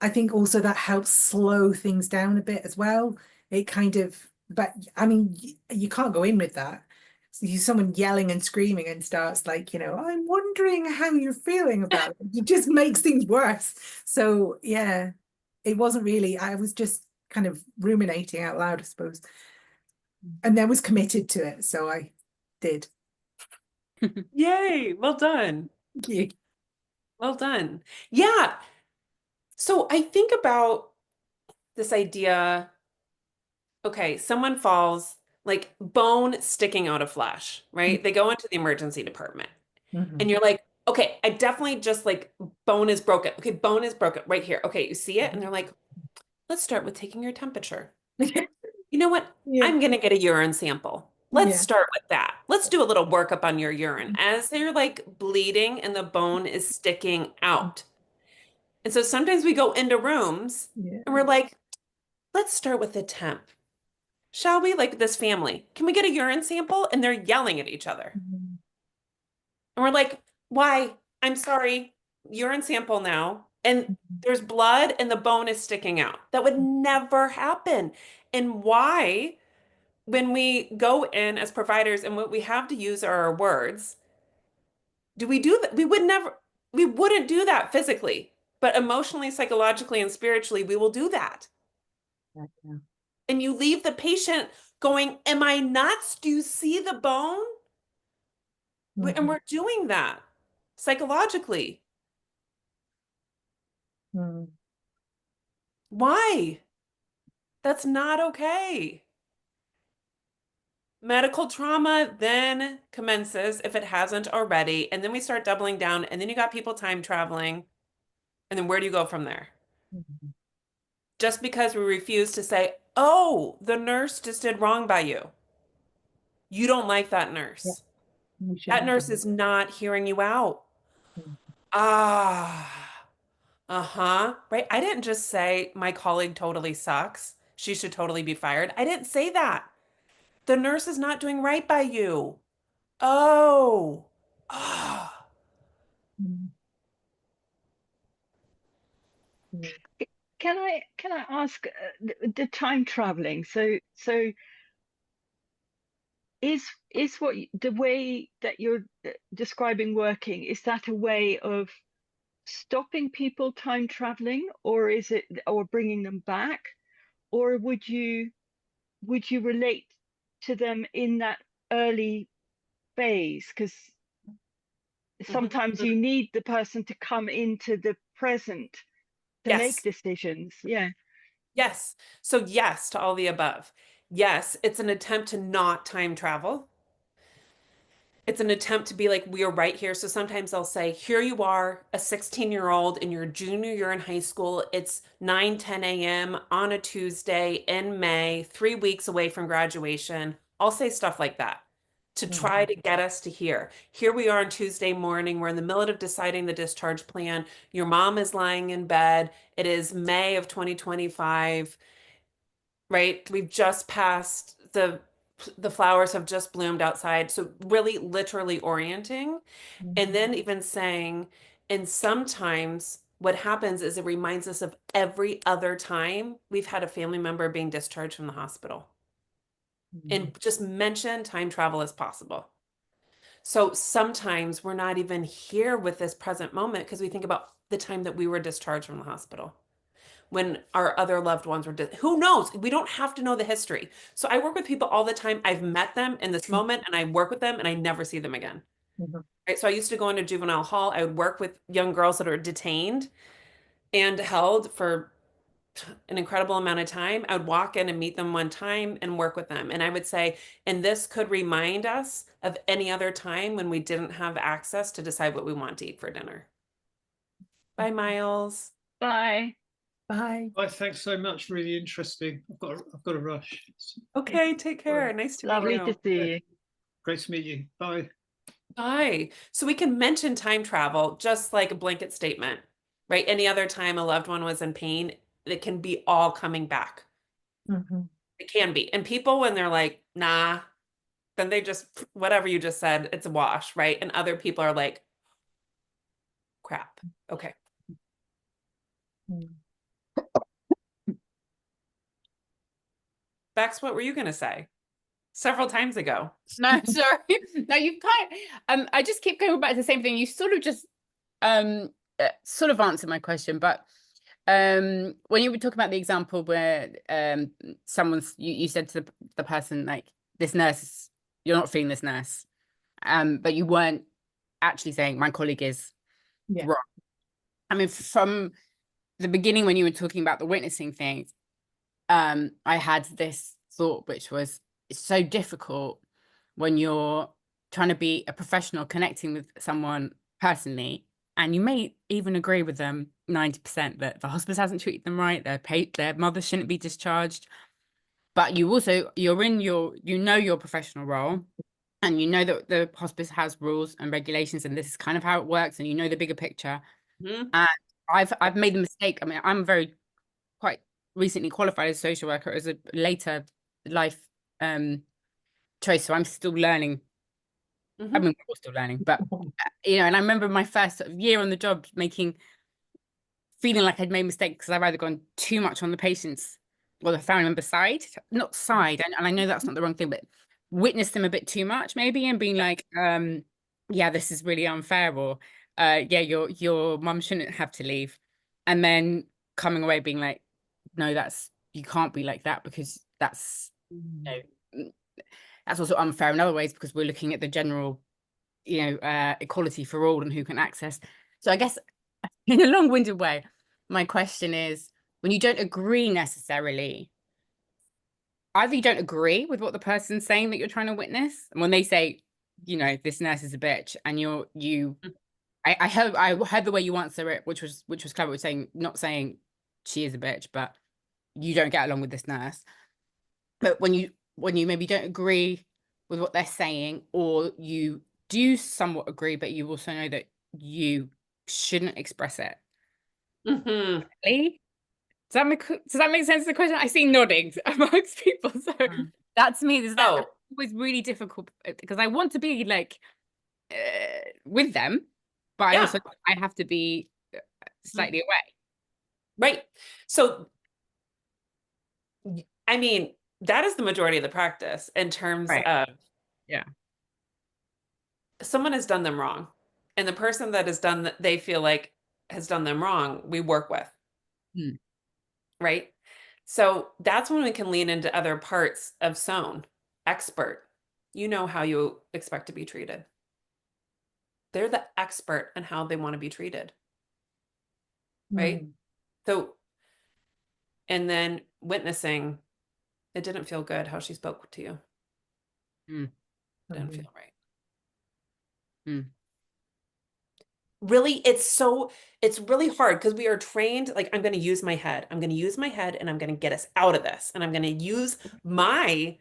I think also that helps slow things down a bit as well. It kind of, but I mean, you can't go in with that. So you someone yelling and screaming and starts like, you know, I'm wondering how you're feeling about it. It just makes things worse. So yeah, it wasn't really, I was just kind of ruminating out loud, I suppose. And then was committed to it. So I did. Yay, well done. Thank you. Well done. Yeah. So I think about this idea, okay, someone falls, like bone sticking out of flesh, right? They go into the emergency department and you're like, okay, I definitely just like bone is broken. Okay, bone is broken right here. Okay, you see it? And they're like, let's start with taking your temperature. You know what? Yeah. I'm going to get a urine sample. Let's start with that. Let's do a little workup on your urine as they're like bleeding and the bone is sticking out. And so sometimes we go into rooms and we're like, let's start with the temp. Shall we? Like this family, can we get a urine sample? And they're yelling at each other. And we're like, why? I'm sorry, urine sample now. And there's blood and the bone is sticking out. That would never happen. And why? When we go in as providers and what we have to use are our words, do we do that? We wouldn't do that physically, but emotionally, psychologically, and spiritually, we will do that. Yeah. And you leave the patient going, am I nuts? Do you see the bone? And we're doing that psychologically. Why? That's not okay. Medical trauma then commences if it hasn't already, and then we start doubling down, and then you got people time traveling, and then where do you go from there? Just because we refuse to say, oh, the nurse just did wrong by you. You don't like that nurse. That nurse is not hearing you out. Right? I didn't just say my colleague totally sucks. She should totally be fired. I didn't say that. The nurse is not doing right by you. Oh. Can I ask the time traveling? So is what the way that you're describing working, is that a way of stopping people time traveling, or is it, or bringing them back, or would you relate to them in that early phase? Because sometimes you need the person to come into the present to make decisions. Yes. So yes to all the above. Yes, it's an attempt to not time travel. It's an attempt to be like, we are right here. So sometimes I'll say, here you are, a 16-year-old in your junior year in high school. It's 9:10 a.m. on a Tuesday in May, 3 weeks away from graduation. I'll say stuff like that to try to get us to here. Here we are on Tuesday morning. We're in the middle of deciding the discharge plan. Your mom is lying in bed. It is May of 2025, right? We've just passed the flowers have just bloomed outside. So really literally orienting and then even saying, and sometimes what happens is it reminds us of every other time we've had a family member being discharged from the hospital. and just mention time travel as possible. So sometimes we're not even here with this present moment because we think about the time that we were discharged from the hospital, when our other loved ones were, who knows? We don't have to know the history. So I work with people all the time. I've met them in this moment and I work with them and I never see them again. Right? So I used to go into juvenile hall. I would work with young girls that are detained and held for an incredible amount of time. I would walk in and meet them one time and work with them. And I would say, and this could remind us of any other time when we didn't have access to decide what we want to eat for dinner. Bye, Miles. Bye. Bye. Bye. Thanks so much. Really interesting. I've got to rush. Okay, take care. Nice to meet Lovely you. to see you. Great to meet you. Bye. Bye. So we can mention time travel just like a blanket statement, right? Any other time a loved one was in pain, it can be all coming back. It can be. And people, when they're like, nah, then they just, whatever you just said, it's a wash, right? And other people are like, crap. Okay. Bex, what were you going to say? Several times ago. No, sorry. No, you can't. I just keep going back to the same thing. You sort of just sort of answered my question, but when you were talking about the example where you said to the person, like, this nurse, you're not feeling this nurse, but you weren't actually saying my colleague is wrong. I mean, from the beginning when you were talking about the witnessing thing, I had this thought, which was, it's so difficult when you're trying to be a professional connecting with someone personally, and you may even agree with them 90% that the hospice hasn't treated them right, their mother shouldn't be discharged, but you're in your professional role, and you know that the hospice has rules and regulations, and this is kind of how it works, and you know the bigger picture. And I've made the mistake. I mean, I'm quite recently qualified as a social worker as a later life choice, so I'm still learning. I mean, we're all still learning, but and I remember my first sort of year on the job feeling like I'd made mistakes because I've either gone too much on the patient's or the family member side, not side, and I know that's not the wrong thing, but witnessed them a bit too much maybe, and being like, yeah, this is really unfair, or yeah, your mum shouldn't have to leave, and then coming away being like, no, you can't be like that, because that's that's also unfair in other ways, because we're looking at the general equality for all and who can access. So I guess in a long-winded way, my question is, when you don't agree necessarily, either you don't agree with what the person's saying that you're trying to witness, and when they say, this nurse is a bitch, and I heard the way you answer it, which was clever, with not saying she is a bitch, but you don't get along with this nurse. But when you maybe don't agree with what they're saying, or you do somewhat agree, but you also know that you shouldn't express it. Does that make sense to the question? I see nodding amongst people. So that to me is always really difficult, because I want to be like with them, but I have to be slightly away. Right. So I mean, that is the majority of the practice in terms of someone has done them wrong, and the person that they feel like has done them wrong, we work with. Right. So that's when we can lean into other parts of SOAN. Expert, you know how you expect to be treated. They're the expert in how they want to be treated. Right. So, and then witnessing, it didn't feel good how she spoke to you. Didn't feel right. Really, it's really hard, because we are trained, like, I'm going to use my head. I'm going to use my head, and I'm going to get us out of this. And I'm going to use my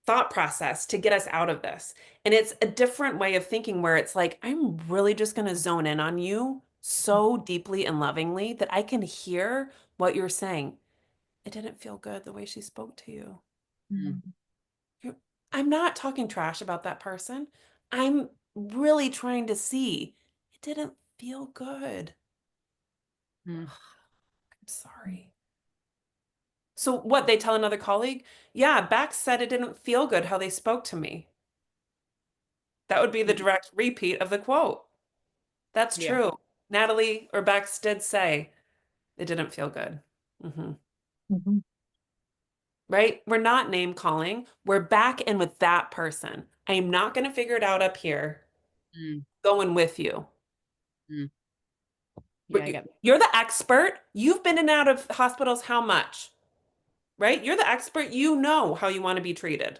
thought process to get us out of this. And it's a different way of thinking, where it's like, I'm really just going to zone in on you so deeply and lovingly that I can hear what you're saying. It didn't feel good the way she spoke to you. I'm not talking trash about that person. I'm really trying to see. It didn't feel good. I'm sorry. So what, they tell another colleague? Yeah, Bex said it didn't feel good how they spoke to me. That would be the direct repeat of the quote. That's Yeah. true. Natalie or Bex did say it didn't feel good. Right? We're not name calling. We're back in with that person. I am not going to figure it out up here. Going with you. Yeah, I get that. You're the expert. You've been in and out of hospitals how much? Right? You're the expert. You know how you want to be treated.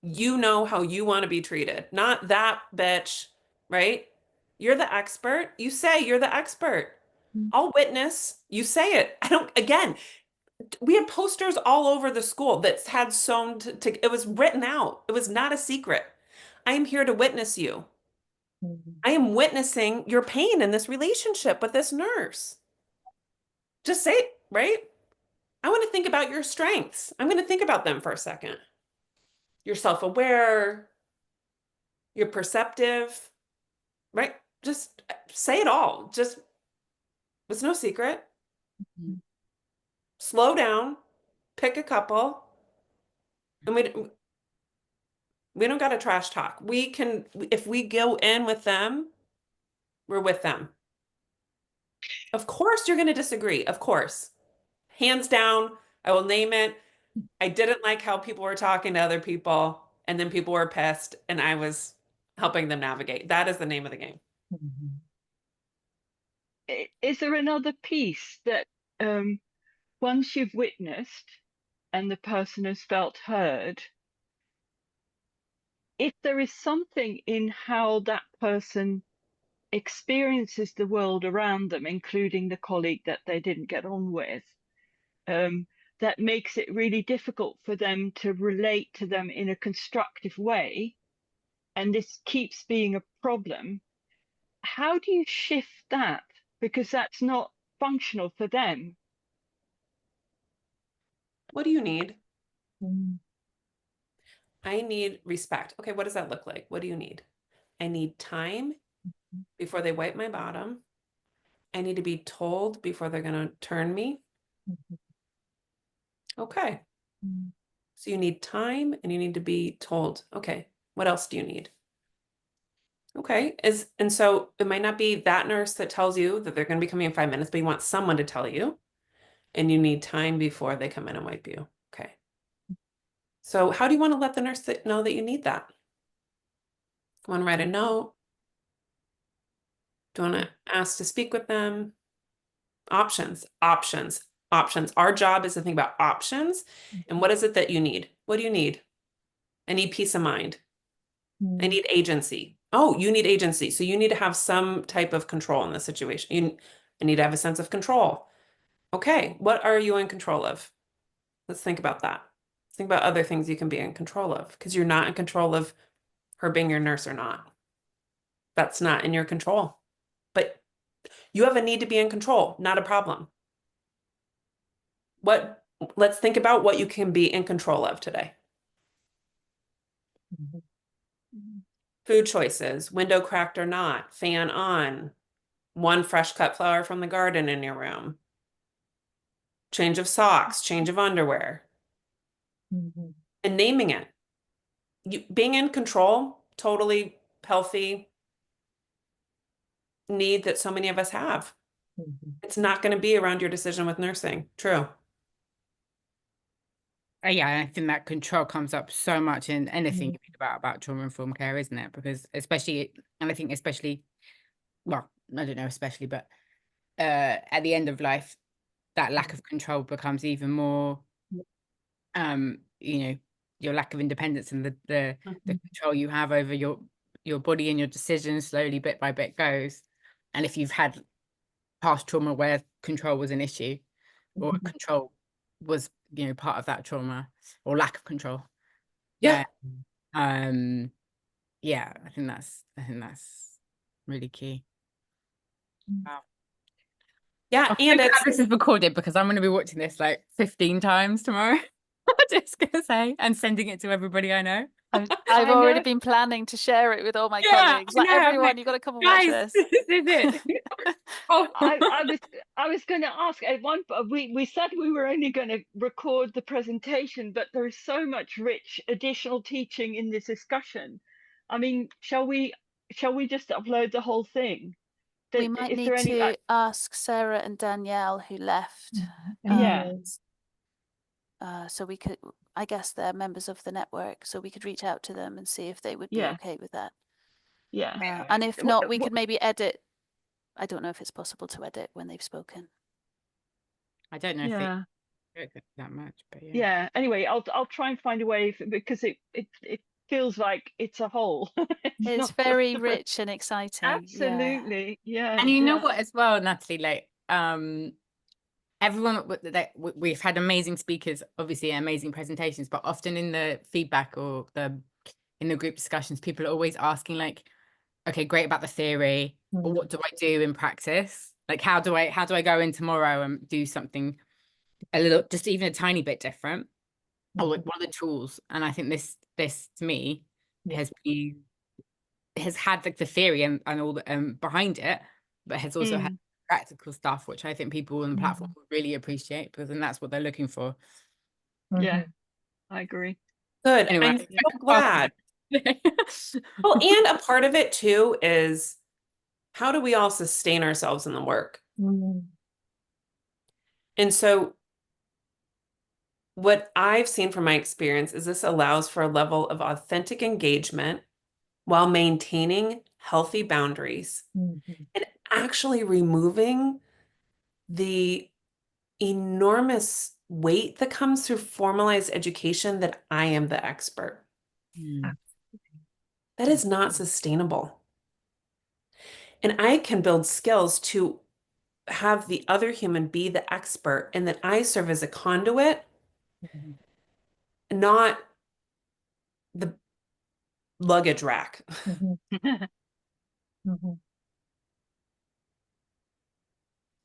You know how you want to be treated, not that bitch, right? You're the expert. You say you're the expert. I'll witness. You say it. I don't, again, we had posters all over the school that had sewn to it was written out. It was not a secret. I am here to witness you. I am witnessing your pain in this relationship with this nurse. Just say it, right? I want to think about your strengths. I'm going to think about them for a second. You're self-aware, you're perceptive, right? Just say it all. Just, it's no secret. Slow down, pick a couple, and we don't got to trash talk. We can, if we go in with them, we're with them. Of course, you're going to disagree. Of course. Hands down, I will name it. I didn't like how people were talking to other people, and then people were pissed, and I was helping them navigate. That is the name of the game. Is there another piece that once you've witnessed and the person has felt heard, if there is something in how that person experiences the world around them, including the colleague that they didn't get on with, that makes it really difficult for them to relate to them in a constructive way, and this keeps being a problem, how do you shift that? Because that's not functional for them. What do you need? I need respect. Okay, what does that look like? What do you need? I need time before they wipe my bottom. I need to be told before they're going to turn me. Okay. So you need time and you need to be told. Okay, what else do you need? Okay, and so it might not be that nurse that tells you that they're going to be coming in 5 minutes, but you want someone to tell you, and you need time before they come in and wipe you. Okay. So how do you want to let the nurse know that you need that? Want to write a note? Do you want to ask to speak with them? Options. Our job is to think about options. And what is it that you need? What do you need? I need peace of mind. I need agency. Oh, you need agency. So you need to have some type of control in the situation. I need to have a sense of control. Okay, what are you in control of? Let's think about that. Let's think about other things you can be in control of, because you're not in control of her being your nurse or not. That's not in your control. But you have a need to be in control, not a problem. Let's think about what you can be in control of today. Food choices, window cracked or not, fan on, one fresh cut flower from the garden in your room, change of socks, change of underwear, and naming it. Being in control, totally healthy need that so many of us have. It's not going to be around your decision with nursing. True. Yeah, I think that control comes up so much in anything you think about trauma-informed care, isn't it? Because especially, and I think especially, well, I don't know, especially, but at the end of life, that lack of control becomes even more, you know, your lack of independence and the control you have over your body and your decisions slowly, bit by bit goes. And if you've had past trauma where control was an issue, or control was, you know, part of that trauma or lack of control. Yeah. Yeah, I think that's really key. Wow. Yeah, and this is recorded because I'm going to be watching this like 15 times tomorrow. Just gonna say, and sending it to everybody I know. I've I already know. been planning to share it with all my Yeah, colleagues. Like, I know, I'm everyone, like, you've got to come and watch guys, this. this is it. Oh. I was going to ask at one we said we were only going to record the presentation, but there is so much rich additional teaching in this discussion. I mean, shall we just upload the whole thing? We might Is need there any to ask Sarah and Danielle, who left. yeah. So we could, I guess they're members of the network, so we could reach out to them and see if they would be Yeah. okay with that. Yeah. And if not, we could maybe edit. I don't know if it's possible to edit when they've spoken. I don't know Yeah. if it that much, but yeah. Yeah. Anyway, I'll try and find a way because it feels like it's a whole. It's not just very the rich and exciting. Absolutely. Yeah. And you know yeah. what as well, Natalie, like everyone that we've had amazing speakers, obviously amazing presentations, but often in the feedback or in the group discussions, people are always asking like, okay, great about the theory, but what do I do in practice? Like, how do I go in tomorrow and do something a little, just even a tiny bit different? Or like, what are the tools? And I think this to me has had like the theory and all the behind it, but has also had practical stuff, which I think people on the platform will really appreciate, because then that's what they're looking for. Yeah, I agree. Good. Anyway, I'm so glad. Well, and a part of it too is, how do we all sustain ourselves in the work? And so what I've seen from my experience is this allows for a level of authentic engagement while maintaining healthy boundaries and actually removing the enormous weight that comes through formalized education that I am the expert. That is not sustainable. And I can build skills to have the other human be the expert, and that I serve as a conduit, not the luggage rack.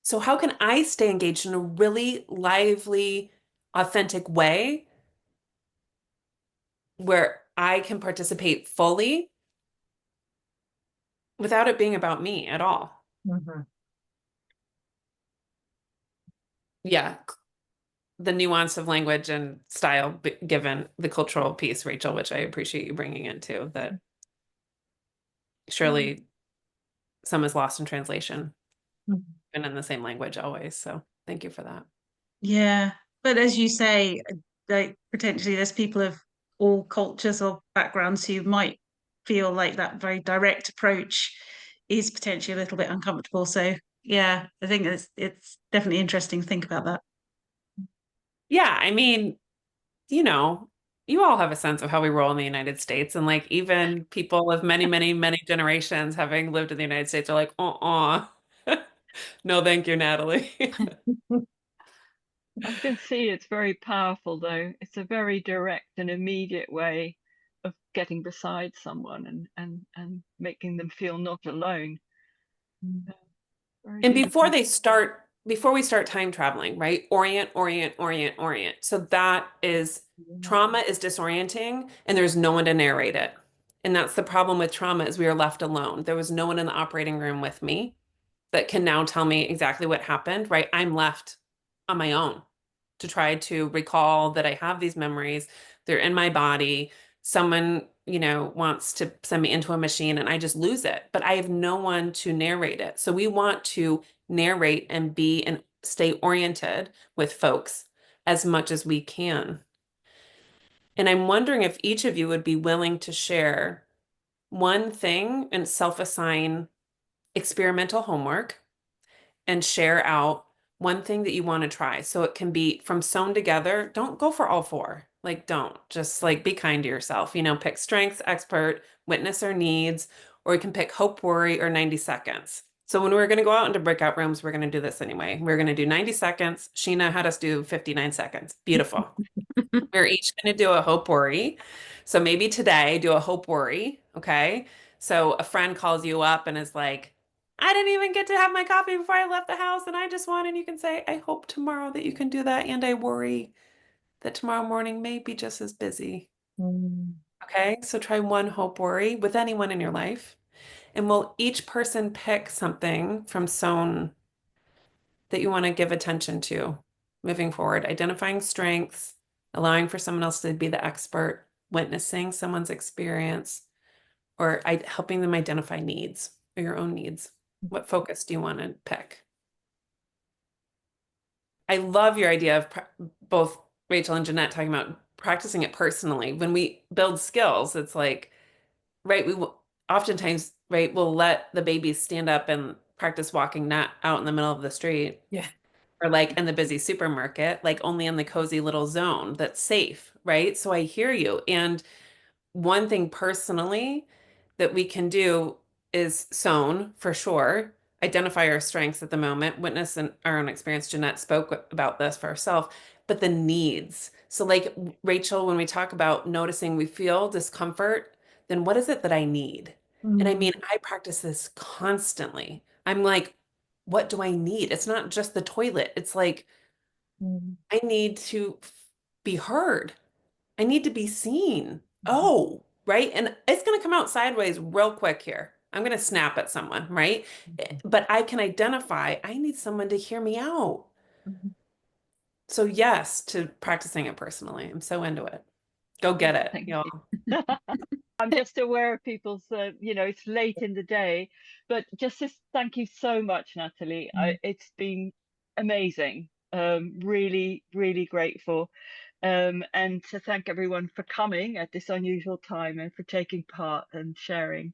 So how can I stay engaged in a really lively, authentic way where I can participate fully without it being about me at all? Yeah, the nuance of language and style, given the cultural piece, Rachel, which I appreciate you bringing into, that surely some is lost in translation and in the same language always. So thank you for that. Yeah, but as you say, like potentially there's people of all cultures or backgrounds who might feel like that very direct approach is potentially a little bit uncomfortable. So yeah, I think it's definitely interesting to think about that. Yeah, I mean, you know, you all have a sense of how we roll in the United States. And like even people of many, many, many generations having lived in the United States are like, no, thank you, Natalie. I can see it's very powerful though. It's a very direct and immediate way of getting beside someone and making them feel not alone. And before we start time traveling, right? Orient. So that is, trauma is disorienting and there's no one to narrate it. And that's the problem with trauma, is we are left alone. There was no one in the operating room with me that can now tell me exactly what happened, right? I'm left on my own to try to recall that I have these memories. They're in my body. Someone, wants to send me into a machine and I just lose it, but I have no one to narrate it. So we want to narrate and be and stay oriented with folks as much as we can. And I'm wondering if each of you would be willing to share one thing and self-assign experimental homework and share out one thing that you want to try. So it can be from sewn together. Don't go for all four. Like, don't just like be kind to yourself, pick strengths, expert, witness or needs, or you can pick hope, worry, or 90 seconds. So when we're going to go out into breakout rooms, we're going to do this anyway. We're going to do 90 seconds. Sheena had us do 59 seconds. Beautiful. We're each going to do a hope, worry. So maybe today do a hope, worry. Okay. So a friend calls you up and is like, I didn't even get to have my coffee before I left the house and I just won. And you can say, I hope tomorrow that you can do that. And I worry that tomorrow morning may be just as busy. Okay, so try one hope worry with anyone in your life. And we'll each person pick something from Sown that you want to give attention to moving forward, identifying strengths, allowing for someone else to be the expert, witnessing someone's experience, or helping them identify needs or your own needs. What focus do you want to pick? I love your idea of both Rachel and Jeanette talking about practicing it personally. When we build skills, it's like, right, we will oftentimes, right, we'll let the babies stand up and practice walking not out in the middle of the street. Yeah. Or like in the busy supermarket, like only in the cozy little zone that's safe, right? So I hear you. And one thing personally that we can do is Sown for sure, identify our strengths at the moment, witness and our own experience. Jeanette spoke about this for herself, but the needs. So like Rachel, when we talk about noticing we feel discomfort, then what is it that I need? And I mean, I practice this constantly. I'm like, what do I need? It's not just the toilet. It's like, I need to be heard. I need to be seen. Oh, right. And it's going to come out sideways real quick here. I'm going to snap at someone, right? But I can identify, I need someone to hear me out. So yes, to practicing it personally. I'm so into it. Go get it, Thank y'all. you. I'm just aware of people's, it's late in the day, but just to thank you so much, Natalie. It's been amazing. Really, really grateful. And to thank everyone for coming at this unusual time and for taking part and sharing.